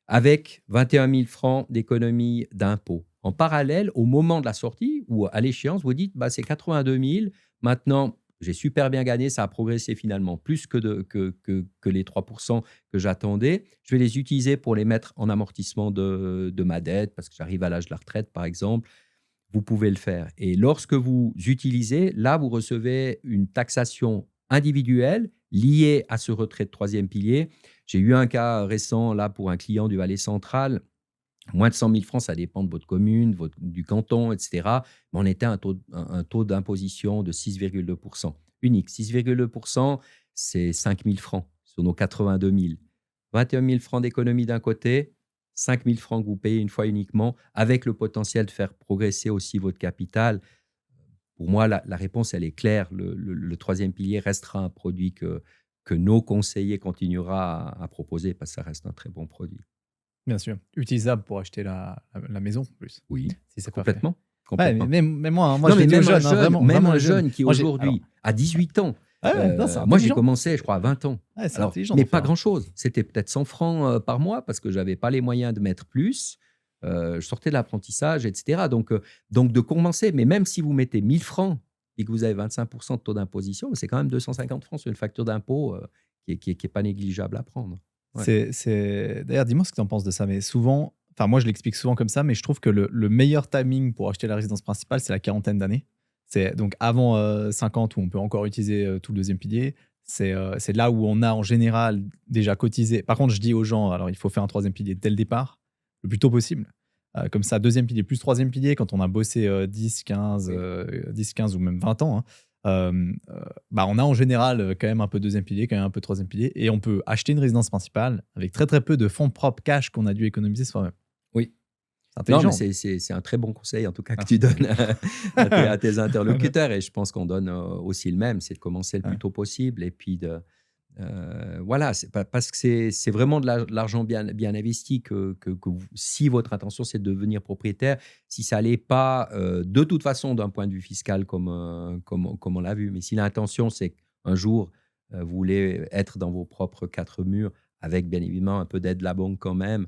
avec 21 000 francs d'économie d'impôt. En parallèle, au moment de la sortie ou à l'échéance, vous dites, bah, c'est 82 000, maintenant j'ai super bien gagné, ça a progressé finalement plus que les 3% que j'attendais. Je vais les utiliser pour les mettre en amortissement de ma dette, parce que j'arrive à l'âge de la retraite, par exemple. Vous pouvez le faire. Et lorsque vous utilisez, là, vous recevez une taxation individuelle liée à ce retrait de troisième pilier. J'ai eu un cas récent, là, pour un client du Valais central. Moins de 100 000 francs, ça dépend de votre commune, du canton, etc. Mais on était à un taux d'imposition de 6,2%. Unique. 6,2%, c'est 5 000 francs sur nos 82 000. 21 000 francs d'économie d'un côté, 5 000 francs que vous payez une fois uniquement, avec le potentiel de faire progresser aussi votre capital. Pour moi, la réponse, elle est claire. Le troisième pilier restera un produit que nos conseillers continuera à proposer parce que ça reste un très bon produit. Bien sûr. Utilisable pour acheter la maison en plus, Oui, si c'est pas fait. complètement, Ouais, mais complètement. même moi, hein, moi Non, je mais le dis aux même un jeunes, hein, jeune vraiment, même vraiment un les jeunes. jeune qui Moi j'ai alors aujourd'hui a 18 ans, ouais, ouais, non, c'est moi j'ai intelligent. commencé, je crois, à 20 ans. Ouais, c'est Alors, intelligent mais d'en pas faire un. grand-chose. C'était peut-être 100 francs, par mois parce que j'avais pas les moyens de mettre plus. Je sortais de l'apprentissage et cetera. Donc de commencer, mais même si vous mettez 1 000 francs et que vous avez 25 de taux d'imposition, c'est quand même 250 francs sur une facture d'impôt, qui est pas négligeable à prendre. Ouais. C'est d'ailleurs, dis-moi ce que tu en penses de ça, mais souvent, enfin, moi, je l'explique souvent comme ça, mais je trouve que le meilleur timing pour acheter la résidence principale, c'est la quarantaine d'années. C'est donc avant 50 où on peut encore utiliser tout le deuxième pilier. C'est là où on a en général déjà cotisé. Par contre, je dis aux gens, alors il faut faire un troisième pilier dès le départ, le plus tôt possible. Comme ça, deuxième pilier plus troisième pilier, quand on a bossé Oui. 10, 15 ou même 20 ans, hein, bah, on a en général quand même un peu deuxième pilier, quand même un peu troisième pilier, et on peut acheter une résidence principale avec très très peu de fonds propres cash qu'on a dû économiser soi-même. Oui. C'est Non, mais intelligent. c'est un très bon conseil en tout cas que tu Merci. donnes à tes interlocuteurs et je pense qu'on donne, aussi le même, c'est de commencer le plus Ouais. tôt possible et puis de, voilà, c'est pas parce que c'est vraiment de l'argent bien investi que vous si votre intention, c'est de devenir propriétaire, si ça l'est pas, de toute façon d'un point de vue fiscal comme on l'a vu, mais si l'intention, c'est qu'un jour, vous voulez être dans vos propres 4 murs avec bien évidemment un peu d'aide de la banque quand même,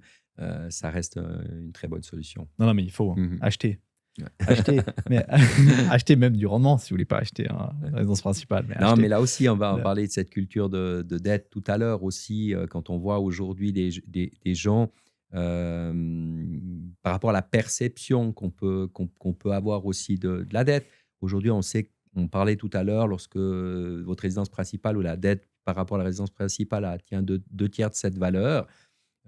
ça reste, une très bonne solution. Non, non, mais il faut, hein. Mmh. Acheter. Ouais. Acheter, mais acheter même du rendement si vous voulez pas acheter une résidence principale, mais Non, mais acheter. là aussi, on va en Le parler de cette culture de dette tout à l'heure aussi, quand on voit aujourd'hui des gens, par rapport à la perception qu'on peut avoir aussi de la dette. Aujourd'hui, on sait on parlait tout à l'heure lorsque votre résidence principale ou la dette par rapport à la résidence principale atteint deux tiers de cette valeur,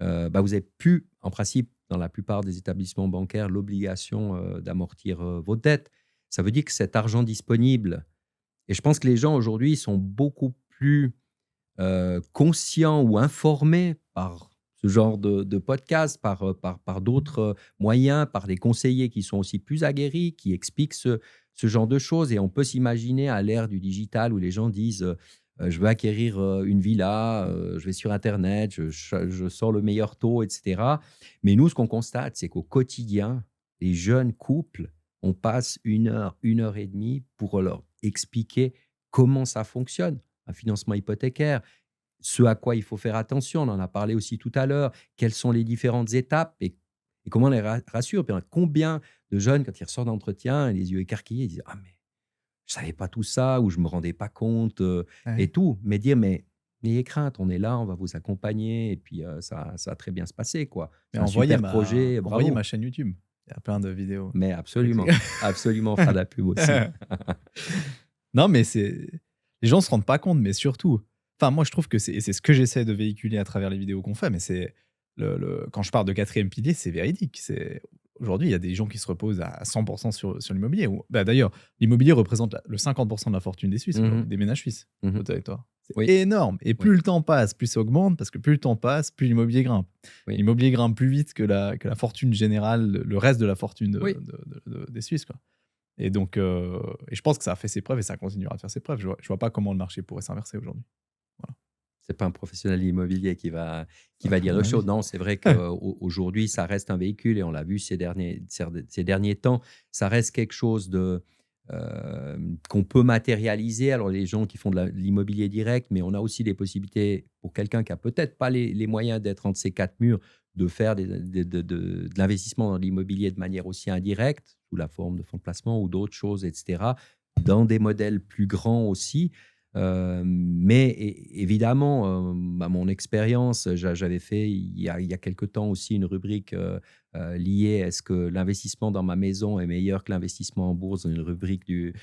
bah, vous avez plus, en principe, dans la plupart des établissements bancaires, l'obligation, d'amortir, votre dette. Ça veut dire que cet argent disponible et je pense que les gens aujourd'hui sont beaucoup plus, conscients ou informés par ce genre de podcast, par d'autres, moyens, par des conseillers qui sont aussi plus aguerris, qui expliquent ce genre de choses et on peut s'imaginer à l'ère du digital où les gens disent, «Je veux acquérir, une villa, je vais sur internet, je sors le meilleur taux» et cetera. Mais nous, ce qu'on constate, c'est qu'au quotidien, les jeunes couples, on passe 1 heure et demie pour leur expliquer comment ça fonctionne, un financement hypothécaire, ce à quoi il faut faire attention, on en a parlé aussi tout à l'heure, quelles sont les différentes étapes et comment on les rassure. Puis, combien de jeunes, quand ils ressortent d'entretien, les yeux écarquillés, ils disent: «Ah mais je savais pas tout ça» ou «Je me rendais pas compte», et Ouais. tout. Mais dire: «Mais n'ayez crainte, on est là, on va vous accompagner et puis, ça va très bien se passer, quoi. Mais C'est un super projet, envoyez ma bravo». chaîne YouTube. Il y a plein de vidéos. Mais Avec absolument, absolument, faire de la pub aussi. Non, mais les gens se rendent pas compte, mais surtout, enfin, moi, je trouve que c'est ce que j'essaie de véhiculer à travers les vidéos qu'on fait, mais c'est quand je parle de quatrième pilier, c'est véridique. Aujourd'hui, il y a des gens qui se reposent à 100 sur l'immobilier. Bah, d'ailleurs, l'immobilier représente le 50 de la fortune des Suisses Mmh aujourd'hui, mh. des ménages suisses Mmh. au territoire. C'est Oui, énorme. Et oui, plus le temps passe, plus ça augmente, parce que plus le temps passe, plus l'immobilier grimpe. oui, L'immobilier grimpe plus vite que la fortune générale, le reste de la fortune oui. des Suisses, quoi. Et donc, et je pense que ça a fait ses preuves et ça continuera à faire ses preuves. Je vois pas comment le marché pourrait s'inverser aujourd'hui. Voilà. C'est pas un professionnel immobilier qui va dire À le mon choses. avis. Non, c'est vrai qu'aujourd'hui, ça reste un véhicule et on l'a vu ces derniers temps, ça reste quelque chose qu'on peut matérialiser. Alors les gens qui font de l'immobilier direct, mais on a aussi des possibilités pour quelqu'un qui a peut-être pas les moyens d'être entre ces 4 murs, de faire de l'investissement dans l'immobilier de manière aussi indirecte, sous la forme de fonds de placement ou d'autres choses et cetera, dans des modèles plus grands aussi. Mais évidemment, à mon expérience, j'avais fait il y a quelque temps aussi une rubrique, liée: «Est-ce que l'investissement dans ma maison est meilleur que l'investissement en bourse?» dans une rubrique du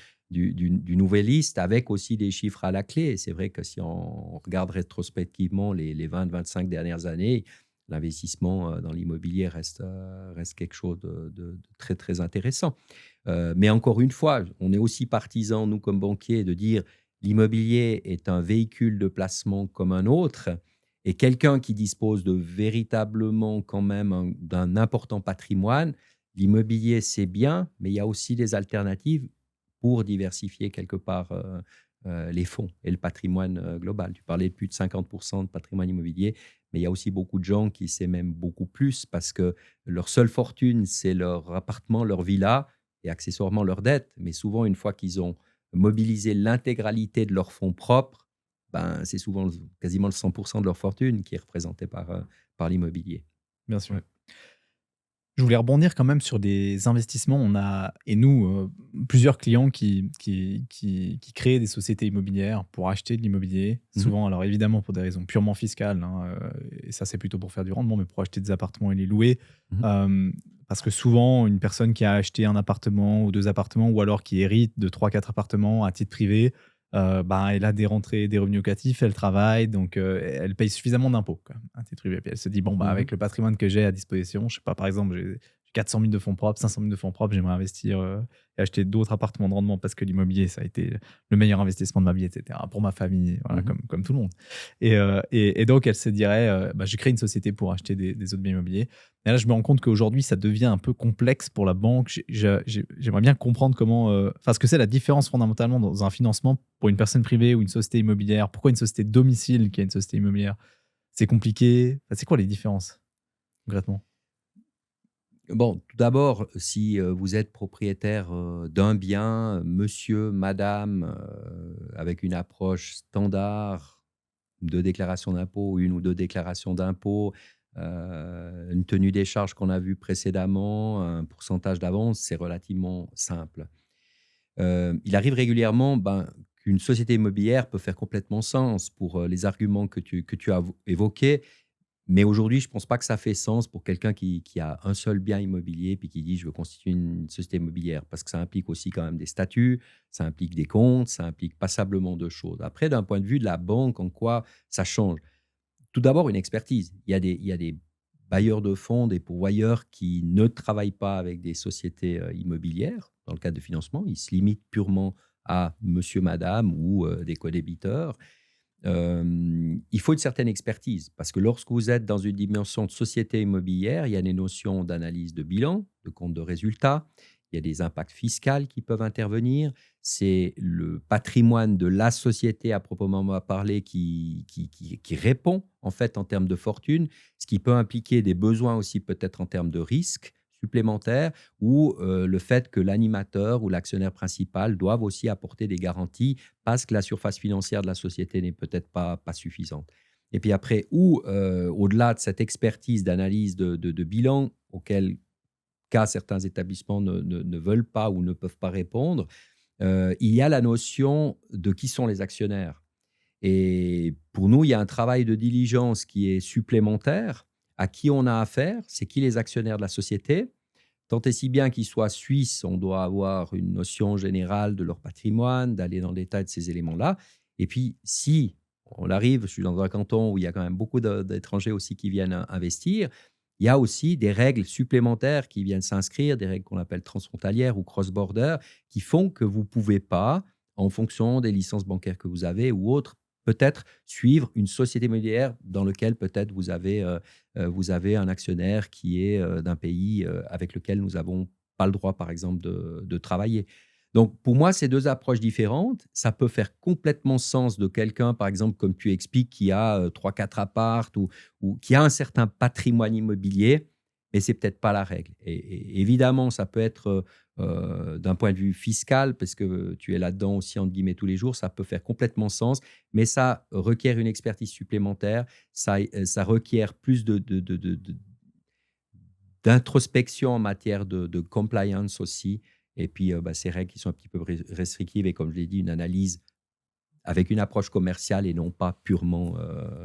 Nouvelliste avec aussi des chiffres à la clé et c'est vrai que si on regarde rétrospectivement les 20-25 dernières années, l'investissement, dans l'immobilier reste quelque chose de très, très intéressant. Mais encore une fois, on est aussi partisans, nous, comme banquiers, de dire: l'immobilier est un véhicule de placement comme un autre et quelqu'un qui dispose de véritablement quand même d'un important patrimoine, l'immobilier, c'est bien, mais il y a aussi des alternatives pour diversifier quelque part les fonds et le patrimoine global. Tu parlais de plus de 50% de patrimoine immobilier, mais il y a aussi beaucoup de gens qui c'est même beaucoup plus parce que leur seule fortune, c'est leur appartement, leur villa et accessoirement leur dette. Mais souvent, une fois qu'ils ont mobiliser l'intégralité de leurs fonds propres, ben, c'est souvent quasiment le 100% de leur fortune qui est représenté par l'immobilier. Bien sûr. Ouais. Je voulais rebondir quand même sur des investissements. On a, et nous, plusieurs clients qui créent des sociétés immobilières pour acheter de l'immobilier. Mmh. Souvent, alors évidemment pour des raisons purement fiscales, hein, et ça c'est plutôt pour faire du rendement, mais pour acheter des appartements et les louer. Mmh. Euh, Parce que souvent, une personne qui a acheté un appartement ou deux appartements, ou alors qui hérite de trois, quatre appartements à titre privé, ben, elle a des rentrées, des revenus locatifs, elle travaille, donc elle paye suffisamment d'impôts quand même, à titre privé. Puis elle se dit, bon, bah, Mmh. avec le patrimoine que j'ai à disposition, je sais pas, par exemple, j'ai 400 000 de fonds propres, 500 000 de fonds propres, j'aimerais investir et acheter d'autres appartements de rendement parce que l'immobilier, ça a été le meilleur investissement de ma vie, etc. Pour ma famille, voilà, Mmh. comme tout le monde. Et donc, elle se dirait, bah, je crée une société pour acheter des autres biens immobiliers. Et là, je me rends compte qu'aujourd'hui, ça devient un peu complexe pour la banque. J'aimerais bien comprendre comment, enfin, ce que c'est la différence fondamentalement dans un financement pour une personne privée ou une société immobilière. Pourquoi une société de domicile qui a une société immobilière, c'est compliqué. Enfin, c'est quoi les différences concrètement? Bon, tout d'abord, si, vous êtes propriétaire, d'un bien, monsieur, madame, avec une approche standard de déclaration d'impôt, une ou 2 déclarations d'impôt, une tenue des charges qu'on a vu précédemment, un pourcentage d'avance, c'est relativement simple. Il arrive régulièrement, ben, qu'une société immobilière peut faire complètement sens pour, les arguments que tu as évoqués. Mais aujourd'hui, je ne pense pas que ça fait sens pour quelqu'un qui a un seul bien immobilier puis qui dit: «Je veux constituer une société immobilière». Parce que ça implique aussi quand même des statuts, ça implique des comptes, ça implique passablement de choses. Après, d'un point de vue de la banque, en quoi ça change? Tout d'abord, une expertise. Il y a des bailleurs de fonds, des pourvoyeurs qui ne travaillent pas avec des sociétés, immobilières dans le cadre de financement. Ils se limitent purement à monsieur, madame ou, des co-débiteurs. Il faut une certaine expertise parce que lorsque vous êtes dans une dimension de société immobilière, il y a des notions d'analyse de bilan, de compte de résultat, il y a des impacts fiscaux qui peuvent intervenir. C'est le patrimoine de la société à proprement parler qui répond en fait en termes de fortune, ce qui peut impliquer des besoins aussi peut-être en termes de risques supplémentaires ou le fait que l'animateur ou l'actionnaire principal doivent aussi apporter des garanties parce que la surface financière de la société n'est peut-être pas suffisante. Et puis après, ou au-delà de cette expertise d'analyse de bilan, auquel cas certains établissements ne veulent pas ou ne peuvent pas répondre, il y a la notion de qui sont les actionnaires. Et pour nous, il y a un travail de diligence qui est supplémentaire. À qui on a affaire? C'est qui les actionnaires de la société? Tant et si bien qu'ils soient suisses, on doit avoir une notion générale de leur patrimoine, d'aller dans le détail de ces éléments-là. Et puis, si on arrive, je suis dans un canton où il y a quand même beaucoup d'étrangers aussi qui viennent investir, il y a aussi des règles supplémentaires qui viennent s'inscrire, des règles qu'on appelle transfrontalières ou cross-border, qui font que vous ne pouvez pas, en fonction des licences bancaires que vous avez ou autres, peut-être suivre une société immobilière dans laquelle peut-être vous avez un actionnaire qui est d'un pays avec lequel nous n'avons pas le droit, par exemple, de travailler. Donc, pour moi, c'est deux approches différentes. Ça peut faire complètement sens de quelqu'un, par exemple, comme tu expliques, qui a 3-4 apparts ou qui a un certain patrimoine immobilier, mais c'est peut-être pas la règle. Et évidemment, ça peut être d'un point de vue fiscal, parce que tu es là-dedans aussi, entre guillemets, tous les jours, ça peut faire complètement sens, mais ça requiert une expertise supplémentaire, ça requiert plus d'introspection en matière de compliance aussi. Et puis, bah, ces règles qui sont un petit peu restrictives et comme je l'ai dit, une analyse avec une approche commerciale et non pas purement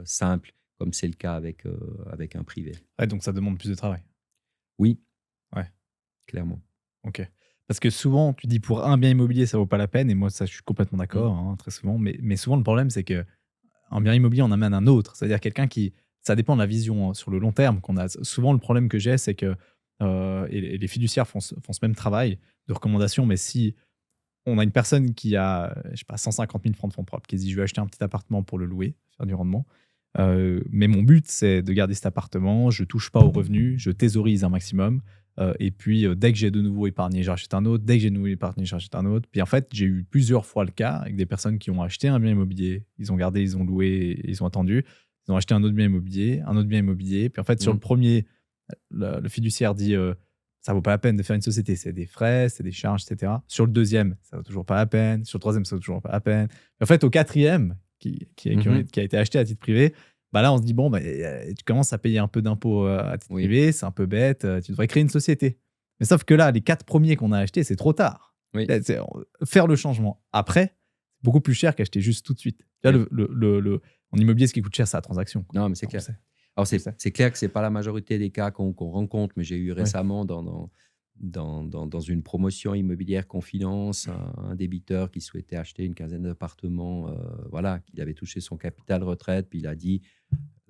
simple, comme c'est le cas avec un privé. Ouais, donc ça demande plus de travail. Oui, Ouais, clairement. ok. Parce que souvent, tu dis pour un bien immobilier, ça vaut pas la peine, et moi, ça, je suis complètement Mm. d'accord, hein, très souvent. Mais souvent, le problème, c'est que un bien immobilier en amène un autre. C'est-à-dire quelqu'un qui, ça dépend de la vision sur le long terme qu'on a. Souvent, le problème que j'ai, c'est que, et les fiduciaires font ce même travail de recommandation, mais si on a une personne qui a, je sais pas, 150 000 francs de fonds propres, qui se dit: «Je vais acheter un petit appartement pour le louer, faire du rendement». Mais mon but, c'est de garder cet appartement, je touche pas aux revenus, je thésaurise un maximum, et puis, dès que j'ai de nouveau épargné, j'achète un autre, dès que j'ai de nouveau épargné, j'achète un autre. Puis en fait, j'ai eu plusieurs fois le cas avec des personnes qui ont acheté un bien immobilier, ils ont gardé, ils ont loué, ils ont attendu, ils ont acheté un autre bien immobilier, un autre bien immobilier, puis en fait, sur le Mm. premier, le fiduciaire dit, «Ça vaut pas la peine de faire une société, c'est des frais, c'est des charges, et cetera». Sur le deuxième, ça vaut toujours pas la peine. Sur le troisième, ça vaut toujours pas la peine. Et en fait, au quatrième, qui Mhm. a été acheté à titre privé, bah là, on se dit: «Bon, bah, tu commences à payer un peu d'impôts, à titre Oui, privé, c'est un peu bête, tu devrais créer une société». Mais sauf que là, les 4 premiers qu'on a achetés, c'est trop tard. oui, Là, faire le changement après, c'est beaucoup plus cher qu'acheter juste tout de suite. Là, oui. en immobilier, ce qui coûte cher, c'est la transaction, quoi. Non, mais c'est Ça, on le clair. sait, Alors on le c'est sait. c'est clair que c'est pas la majorité des cas qu'on rencontre, mais j'ai eu Ouais. récemment dans une promotion immobilière qu'on finance, un débiteur qui souhaitait acheter une quinzaine d'appartements, voilà, qu'il avait touché son capital retraite, puis il a dit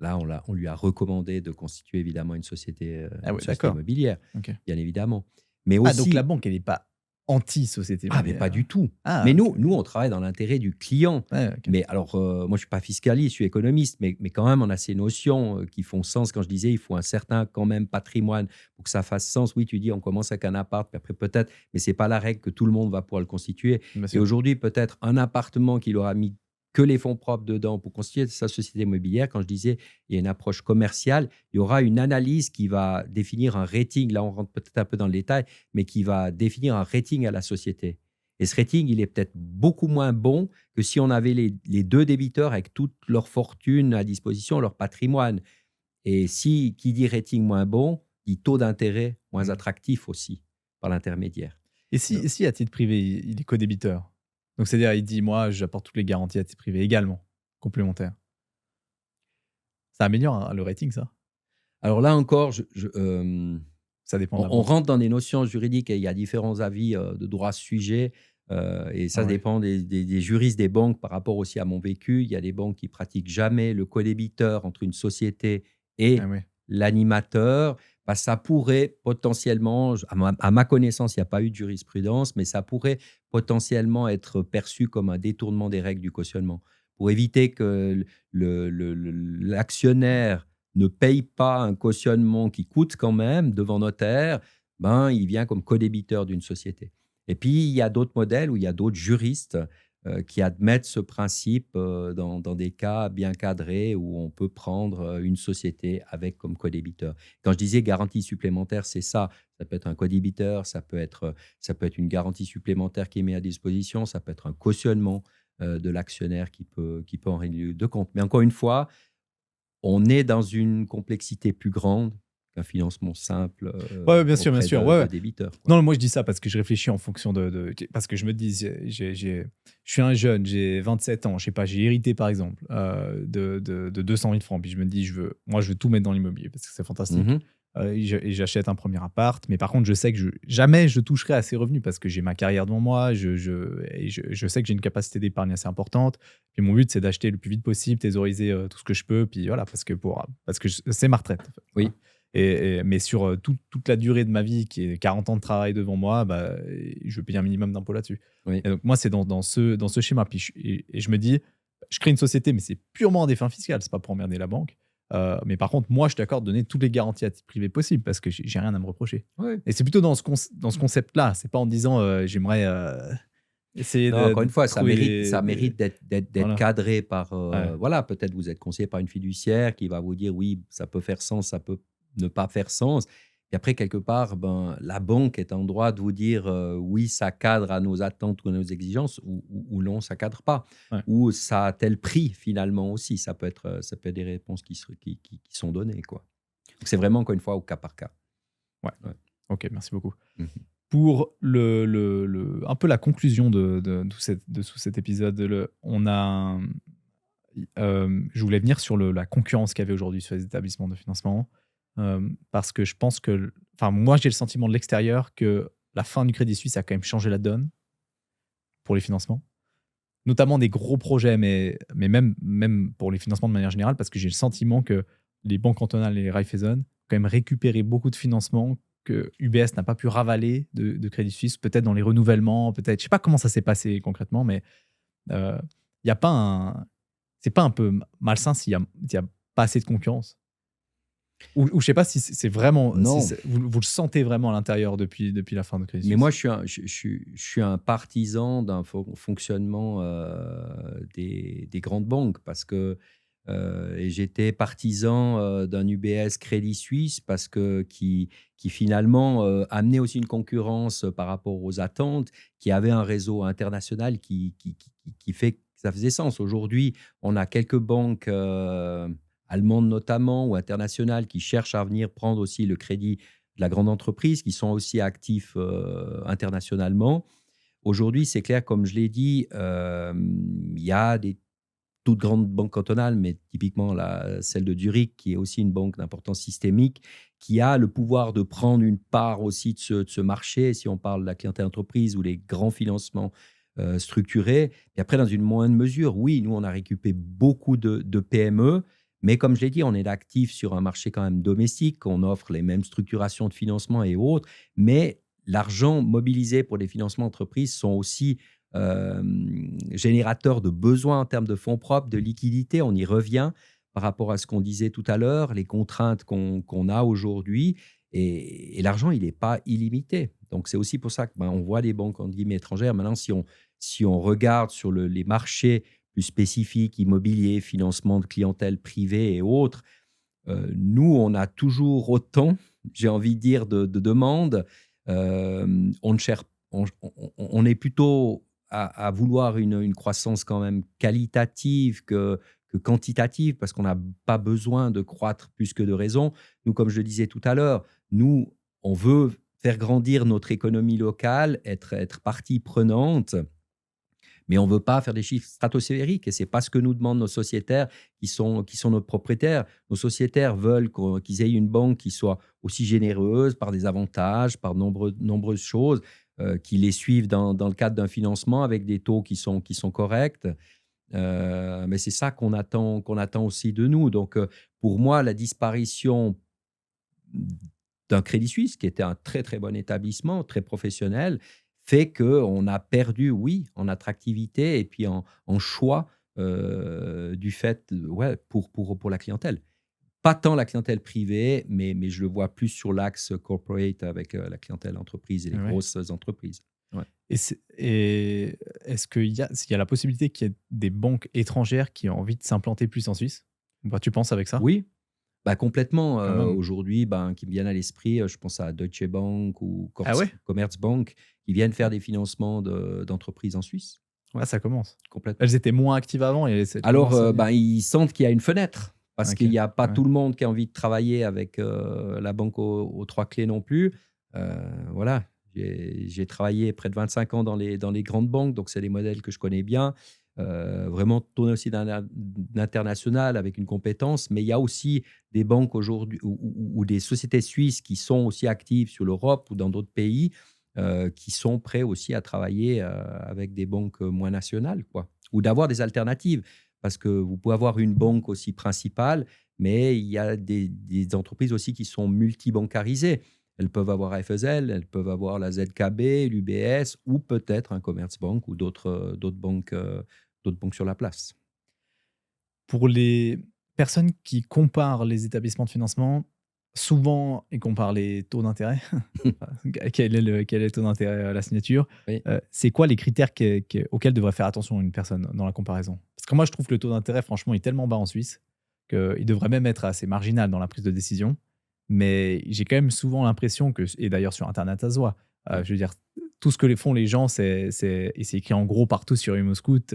là, on lui a recommandé de constituer évidemment Ah une ouais, société d'accord. immobilière, OK. bien évidemment. Mais Ah donc la aussi banque, elle est pas anti-société ah, mais pas immobilière? du tout. Ah Mais OK, nous, OK. on travaille dans l'intérêt du client. Ouais, OK. Mais alors, moi, je suis pas fiscaliste, je suis économiste, mais quand même, on a ces notions, qui font sens. Quand je disais, il faut un certain, quand même, patrimoine pour que ça fasse sens. Oui, tu dis, on commence avec un appart, puis après peut-être, mais c'est pas la règle que tout le monde va pouvoir le constituer. Bien Et sûr. aujourd'hui, peut-être un appartement qu'il aura mis que les fonds propres dedans pour constituer sa société immobilière. Quand je disais, il y a une approche commerciale, il y aura une analyse qui va définir un rating. Là, on rentre peut-être un peu dans le détail, mais qui va définir un rating à la société. Et ce rating, il est peut-être beaucoup moins bon que si on avait les 2 débiteurs avec toute leur fortune à disposition, leur patrimoine. Et si qui dit rating moins bon, dit taux d'intérêt moins Mmh. attractif aussi par l'intermédiaire. Et si à titre privé, il est co-débiteur? Donc c'est-à-dire, il dit: «Moi, j'apporte toutes les garanties à titre privé également, complémentaires». Ça améliore, hein, le rating ça? Alors là encore, Ça dépend de on la on banque. rentre dans des notions juridiques et il y a différents avis, de droit à ce sujet, et Ah ça ouais. dépend des juristes des banques par rapport aussi à mon vécu. Il y a des banques qui pratiquent jamais le co-débiteur entre une société Ah et ouais. l'animateur. Bah, ça pourrait potentiellement, à ma connaissance, il n'y a pas eu de jurisprudence, mais ça pourrait potentiellement être perçu comme un détournement des règles du cautionnement. Pour éviter que l'actionnaire ne paye pas un cautionnement qui coûte quand même devant notaire, ben, il vient comme codébiteur d'une société. Et puis, il y a d'autres modèles où il y a d'autres juristes qui admettent ce principe dans des cas bien cadrés où on peut prendre une société avec comme codébiteur. Quand je disais garantie supplémentaire, c'est ça. Ça peut être un codébiteur, ça peut être une garantie supplémentaire qui est mise à disposition, ça peut être un cautionnement de l'actionnaire qui peut en régler de compte. Mais encore une fois, on est dans une complexité plus grande qu'un financement simple, Ouais, ouais, bien auprès sûr, de ouais, de ouais. débiteurs, quoi. Non, moi je dis ça parce que je réfléchis en fonction parce que je me dis, je suis un jeune, j'ai 27 ans, je sais pas, j'ai hérité par exemple, de 200 000 francs. Puis je me dis: je veux tout mettre dans l'immobilier parce que c'est fantastique». Mmh. Et j'achète un premier appart, mais par contre je sais que jamais je toucherai à ces revenus parce que j'ai ma carrière devant moi, je sais que j'ai une capacité d'épargne assez importante. Puis mon but, c'est d'acheter le plus vite possible, thésauriser, tout ce que je peux, puis voilà, parce que c'est ma retraite, en fait, voilà. Oui, Mais sur, toute la durée de ma vie qui est 40 ans de travail devant moi, bah, je paye un minimum d'impôts là-dessus. oui, Et donc moi, c'est dans ce schéma. Puis je me dis: «Je crée une société, mais c'est purement à des fins fiscales, c'est pas pour emmerder la banque. Mais par contre, moi, je t'accorde de donner toutes les garanties à titre privé possibles parce que j'ai rien à me reprocher». oui. Et c'est plutôt dans ce concept-là. C'est pas en disant, j'aimerais, essayer Non, encore de une fois, ça trouver mérite ça mérite d'être voilà. cadré par, Ouais. voilà, peut-être vous êtes conseillé par une fiduciaire qui va vous dire: «Oui, ça peut faire sens, ça peut ne pas faire sens». Et après quelque part, ben, la banque est en droit de vous dire, «Oui, ça cadre à nos attentes ou à nos exigences» ou «Non, ça cadre pas» Ouais. ou «Ça a tel prix» finalement aussi. Ça peut être des réponses qui sont données, quoi. Donc c'est vraiment encore une fois au cas par cas. Ouais. Ouais. OK, merci beaucoup. Mmh. Pour un peu la conclusion de tout cet épisode, on a, je voulais venir sur la concurrence qu'il y avait aujourd'hui sur les établissements de financement, parce que je pense que enfin, moi, j'ai le sentiment de l'extérieur que la fin du Crédit Suisse a quand même changé la donne pour les financements, notamment des gros projets, mais même pour les financements de manière générale, parce que j'ai le sentiment que les banques cantonales et les Raiffeisen ont quand même récupéré beaucoup de financements que UBS n'a pas pu ravaler de Crédit Suisse, peut-être dans les renouvellements, peut-être je sais pas comment ça s'est passé concrètement, mais il y a pas un c'est pas un peu malsain s'il y a pas assez de concurrence? Ou je sais pas si c'est vraiment si Non. c'est vous le sentez vraiment à l'intérieur depuis la fin de Crédit Mais moi, Suisse? je suis un partisan d'un fonctionnement des grandes banques parce que et j'étais partisan d'un UBS Crédit Suisse parce que qui finalement amenait aussi une concurrence par rapport aux attentes, qui avait un réseau international qui fait que ça faisait sens. Aujourd'hui, on a quelques banques allemandes notamment ou internationales qui cherchent à venir prendre aussi le crédit de la grande entreprise, qui sont aussi actifs internationalement. Aujourd'hui, c'est clair, comme je l'ai dit, il y a des toutes grandes banques cantonales, mais typiquement celle de Zurich, qui est aussi une banque d'importance systémique, qui a le pouvoir de prendre une part aussi de ce marché, si on parle de la clientèle entreprise ou les grands financements structurés. Et après, dans une moindre mesure, oui, nous, on a récupéré beaucoup de PME, mais comme je l'ai dit, on est actif sur un marché quand même domestique, on offre les mêmes structurations de financement et autres, mais l'argent mobilisé pour les financements d'entreprise sont aussi générateur de besoins en termes de fonds propres, de liquidité. On y revient par rapport à ce qu'on disait tout à l'heure, les contraintes qu'on a aujourd'hui. Et l'argent, il n'est pas illimité. Donc, c'est aussi pour ça qu'on voit des banques entre guillemets étrangères. Maintenant, si on regarde sur les marchés plus spécifiques, immobilier, financement de clientèle privée et autres, nous, on a toujours autant, j'ai envie de dire, de demandes. On ne cherche, on est plutôt à vouloir une croissance quand même qualitative que quantitative, parce qu'on n'a pas besoin de croître plus que de raison. Nous, comme je le disais tout à l'heure, nous, on veut faire grandir notre économie locale, être partie prenante, mais on ne veut pas faire des chiffres stratosphériques et ce n'est pas ce que nous demandent nos sociétaires qui sont nos propriétaires. Nos sociétaires veulent qu'ils aient une banque qui soit aussi généreuse par des avantages, par nombreuses choses, qui les suivent dans le cadre d'un financement avec des taux qui sont corrects. Mais c'est ça qu'on attend aussi de nous. Donc, pour moi, la disparition d'un Crédit Suisse, qui était un très, très bon établissement, très professionnel, fait qu'on a perdu, oui, en attractivité et puis en choix du fait, ouais, pour la clientèle. Pas tant la clientèle privée, mais je le vois plus sur l'axe corporate avec la clientèle entreprise et les Ouais. grosses entreprises. Ouais. Et est-ce qu'il y a la possibilité qu'il y ait des banques étrangères qui ont envie de s'implanter plus en Suisse? Bah, tu penses avec ça? Oui, bah, complètement. Quand même. Aujourd'hui, ben, qui me viennent à l'esprit, je pense à Deutsche Bank ou Ah ouais? Commerzbank qui viennent faire des financements d'entreprises en Suisse. Ah, Ouais, ça commence. complètement. Elles étaient moins actives avant et ça Alors, commence à venir. ben, ils sentent qu'il y a une fenêtre parce OK. qu'il n'y a pas Ouais. tout le monde qui a envie de travailler avec la banque aux 3 clés non plus. Voilà, j'ai travaillé près de 25 ans dans les grandes banques, donc c'est des modèles que je connais bien. Vraiment tourner aussi dans l'international avec une compétence, mais il y a aussi des banques aujourd'hui ou des sociétés suisses qui sont aussi actives sur l'Europe ou dans d'autres pays, qui sont prêts aussi à travailler, avec des banques, moins nationales, quoi. Ou d'avoir des alternatives. Parce que vous pouvez avoir une banque aussi principale, mais il y a des entreprises aussi qui sont multibancarisées. Elles peuvent avoir FSL, elles peuvent avoir la ZKB, l'UBS ou peut-être un Commerzbank ou d'autres banques sur la place. Pour les personnes qui comparent les établissements de financement, souvent, ils comparent les taux d'intérêt. Quel est le taux d'intérêt à la signature? Oui. C'est quoi les critères auxquels devrait faire attention une personne dans la comparaison? Parce que moi, je trouve que le taux d'intérêt, franchement, est tellement bas en Suisse qu'il devrait même être assez marginal dans la prise de décision. Mais j'ai quand même souvent l'impression que, et d'ailleurs sur internet ça se voit, Ouais. je veux dire, tout ce que font les gens, et c'est écrit en gros partout sur ImmoScout,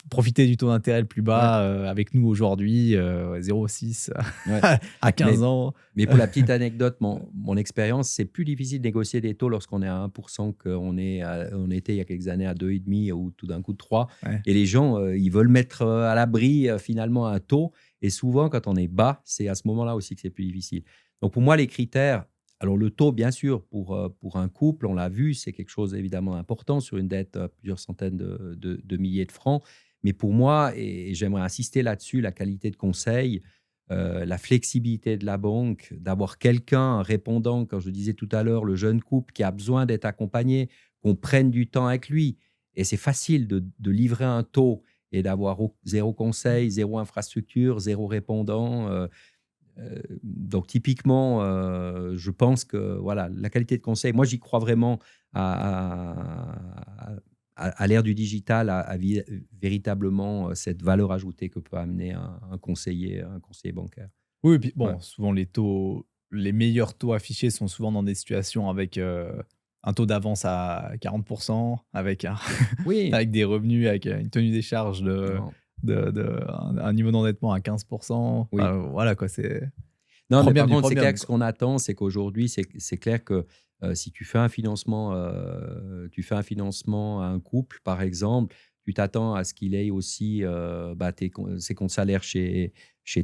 profitez du taux d'intérêt le plus Ouais. bas avec nous aujourd'hui, 0,6 Ouais. à 15 Mais ans. Mais pour la petite anecdote, mon expérience, c'est plus difficile de négocier des taux lorsqu'on est à 1% on était il y a quelques années à 2,5 ou tout d'un coup 3. Ouais. Et les gens, ils veulent mettre à l'abri finalement un taux. Et souvent, quand on est bas, c'est à ce moment-là aussi que c'est plus difficile. Donc pour moi, les critères, alors le taux, bien sûr, pour un couple, on l'a vu, c'est quelque chose évidemment important sur une dette à plusieurs centaines de milliers de francs. Mais pour moi, et j'aimerais insister là-dessus, la qualité de conseil, la flexibilité de la banque, d'avoir quelqu'un, un répondant, comme je disais tout à l'heure, le jeune couple qui a besoin d'être accompagné, qu'on prenne du temps avec lui. Et c'est facile de livrer un taux et d'avoir zéro conseil, zéro infrastructure, zéro répondant. Donc typiquement, je pense que voilà, la qualité de conseil, moi j'y crois vraiment à l'ère du digital, véritablement cette valeur ajoutée que peut amener un conseiller bancaire. Oui, et puis Ouais. bon, souvent les meilleurs taux affichés sont souvent dans des situations avec, un taux d'avance à 40, avec un Oui, avec des revenus, avec, une tenue des charges de non. un niveau d'endettement à 15%. Oui. Voilà quoi, c'est Non, mais par du contre, c'est clair premium que ce quoi. qu'on attend, c'est qu'aujourd'hui, c'est clair que, si tu fais un financement à un couple, par exemple, tu t'attends à ce qu'il ait aussi, bah, ses comptes salaires chez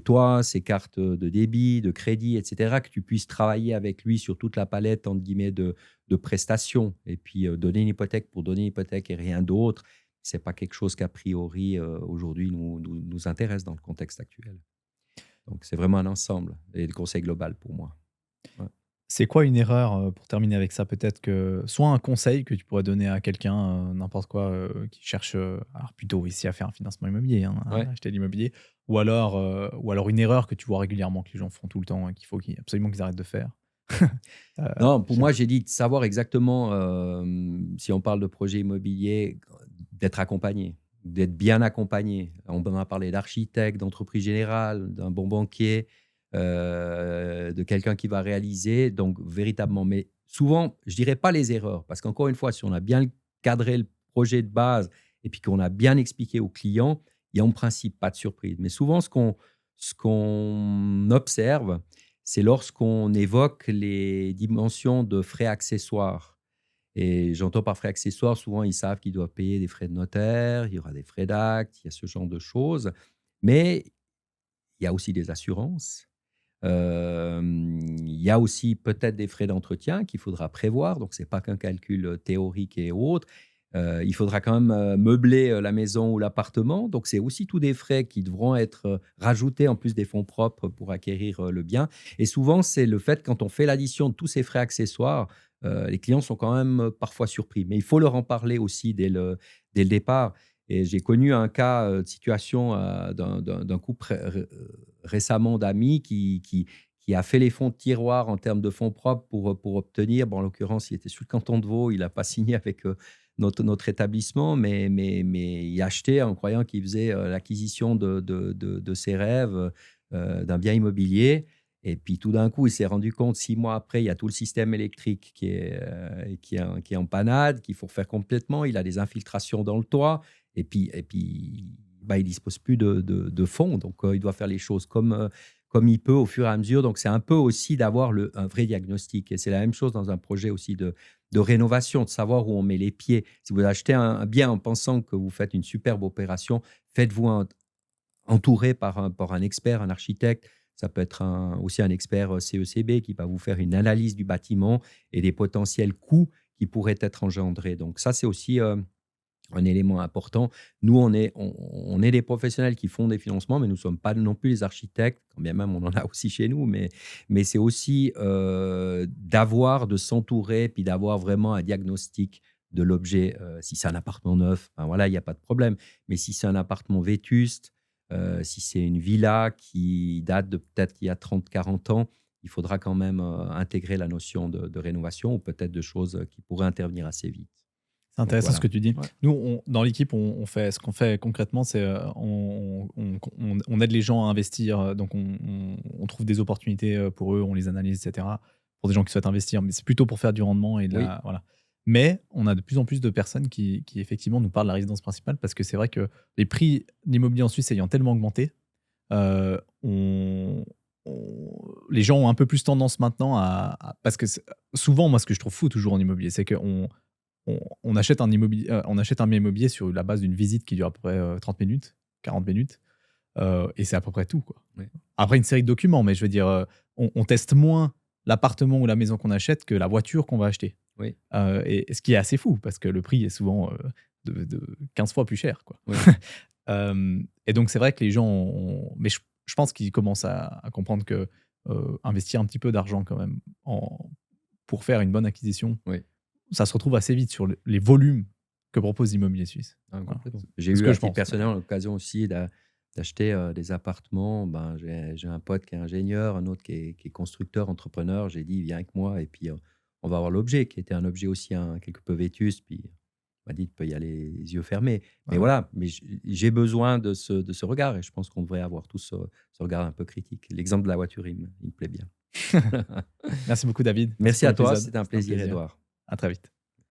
toi, ses cartes, de débit, de crédit et cetera, que tu puisses travailler avec lui sur toute la palette, entre guillemets, de prestations et puis, donner une hypothèque pour donner une hypothèque et rien d'autre, c'est pas quelque chose qu'a priori, aujourd'hui nous intéresse dans le contexte actuel. Donc c'est vraiment un ensemble et le conseil global pour moi. Ouais. C'est quoi une erreur, pour terminer avec ça, peut-être que soit un conseil que tu pourrais donner à quelqu'un, n'importe quoi, qui cherche, alors plutôt ici à faire un financement immobilier, hein, à Ouais. acheter de l'immobilier ou alors une erreur que tu vois régulièrement que les gens font tout le temps et qu'il faut absolument qu'ils arrêtent de faire? Heu, Non, pour je sais moi, pas. j'ai dit de savoir exactement, si on parle de projet immobilier, d'être accompagné, d'être bien accompagné. On en a parlé d'architecte, d'entreprise générale, d'un bon banquier, de quelqu'un qui va réaliser, donc véritablement. Mais souvent, je dirais pas les erreurs, parce qu'encore une fois, si on a bien cadré le projet de base et puis qu'on a bien expliqué au client, il y a en principe pas de surprise. Mais souvent, ce qu'on observe, c'est lorsqu'on évoque les dimensions de frais accessoires. Et j'entends par frais accessoires, souvent ils savent qu'ils doivent payer des frais de notaire, il y aura des frais d'acte, il y a ce genre de choses. Mais il y a aussi des assurances. Il y a aussi peut-être des frais d'entretien qu'il faudra prévoir, donc c'est pas qu'un calcul, théorique et autres. Il faudra quand même, meubler, la maison ou l'appartement, donc c'est aussi tous des frais qui devront être, rajoutés en plus des fonds propres pour acquérir, le bien et souvent, c'est le fait quand on fait l'addition de tous ces frais accessoires, les clients sont quand même, parfois surpris. Mais il faut leur en parler aussi dès le départ et j'ai connu un cas, de situation, d'un couple récemment d'amis qui a fait les fonds de tiroir en termes de fonds propres pour obtenir, bon, en l'occurrence, il était sur le canton de Vaud, il n'a pas signé avec, notre établissement, mais il a acheté en croyant qu'il faisait, l'acquisition de ses rêves, d'un bien immobilier et puis tout d'un coup, il s'est rendu compte 6 mois après, il y a tout le système électrique qui est en panade, qu'il faut refaire complètement. Il a des infiltrations dans le toit et puis, bah, il dispose plus de fonds, donc il doit faire les choses comme il peut au fur et à mesure. Donc c'est un peu aussi d'avoir un vrai diagnostic et c'est la même chose dans un projet aussi de rénovation, de savoir où on met les pieds. Si vous achetez un bien en pensant que vous faites une superbe opération, faites-vous entourer par un expert, un architecte. Ça peut être aussi un expert, CECB qui va vous faire une analyse du bâtiment et des potentiels coûts qui pourraient être engendrés. Donc ça, c'est aussi, un élément important. Nous, on est des professionnels qui font des financements, mais nous ne sommes pas non plus les architectes, quand bien même on en a aussi chez nous, mais c'est aussi, de s'entourer, puis d'avoir vraiment un diagnostic de l'objet. Si c'est un appartement neuf, ben voilà, il y a pas de problème. Mais si c'est un appartement vétuste, si c'est une villa qui date de peut-être il y a 30, 40 ans, il faudra quand même, intégrer la notion de rénovation ou peut-être de choses, qui pourraient intervenir assez vite. C'est Donc intéressant ce voilà. que tu dis. Ouais. Nous, dans l'équipe, on fait ce qu'on fait concrètement, c'est on aide les gens à investir. Donc, on trouve des opportunités pour eux, on les analyse, etc. Pour des gens qui souhaitent investir, mais c'est plutôt pour faire du rendement et de Oui, la. Voilà. Mais on a de plus en plus de personnes qui effectivement nous parlent de la résidence principale parce que c'est vrai que les prix de l'immobilier en Suisse ayant tellement augmenté, euh, on, les gens ont un peu plus tendance maintenant parce que souvent, moi, ce que je trouve fou toujours en immobilier, c'est qu'on on achète un immobilier, on achète un bien immobilier sur la base d'une visite qui dure à peu près, 30 minutes, 40 minutes, et c'est à peu près tout, quoi. oui, Après une série de documents, mais je veux dire, on teste moins l'appartement ou la maison qu'on achète que la voiture qu'on va acheter. oui, Et ce qui est assez fou parce que le prix est souvent, de 15 fois plus cher, quoi. oui. Et donc c'est vrai que les gens mais je pense qu'ils commencent à comprendre que, investir un petit peu d'argent quand même pour faire une bonne acquisition, Oui, ça se retrouve assez vite sur les volumes que propose l'immobilier suisse. ah, Voilà. complètement. J'ai C'est ce eu que à je titre pense. personnel l'occasion aussi d'acheter, des appartements. Ben, j'ai un pote qui est ingénieur, un autre qui est constructeur, entrepreneur. J'ai dit: «Viens avec moi et puis, on va voir l'objet», qui était un objet aussi quelque peu vétuste. Puis, il m'a dit: «Tu peux y aller les yeux fermés». Mais Ouais, ouais. voilà, mais j'ai besoin de ce regard et je pense qu'on devrait avoir tous ce regard un peu critique. L'exemple de la voiture, il me plaît bien. Merci beaucoup David. Merci Merci pour à toi, l'épisode. c'était un C'était un plaisir plaisir. Edouard. À très vite.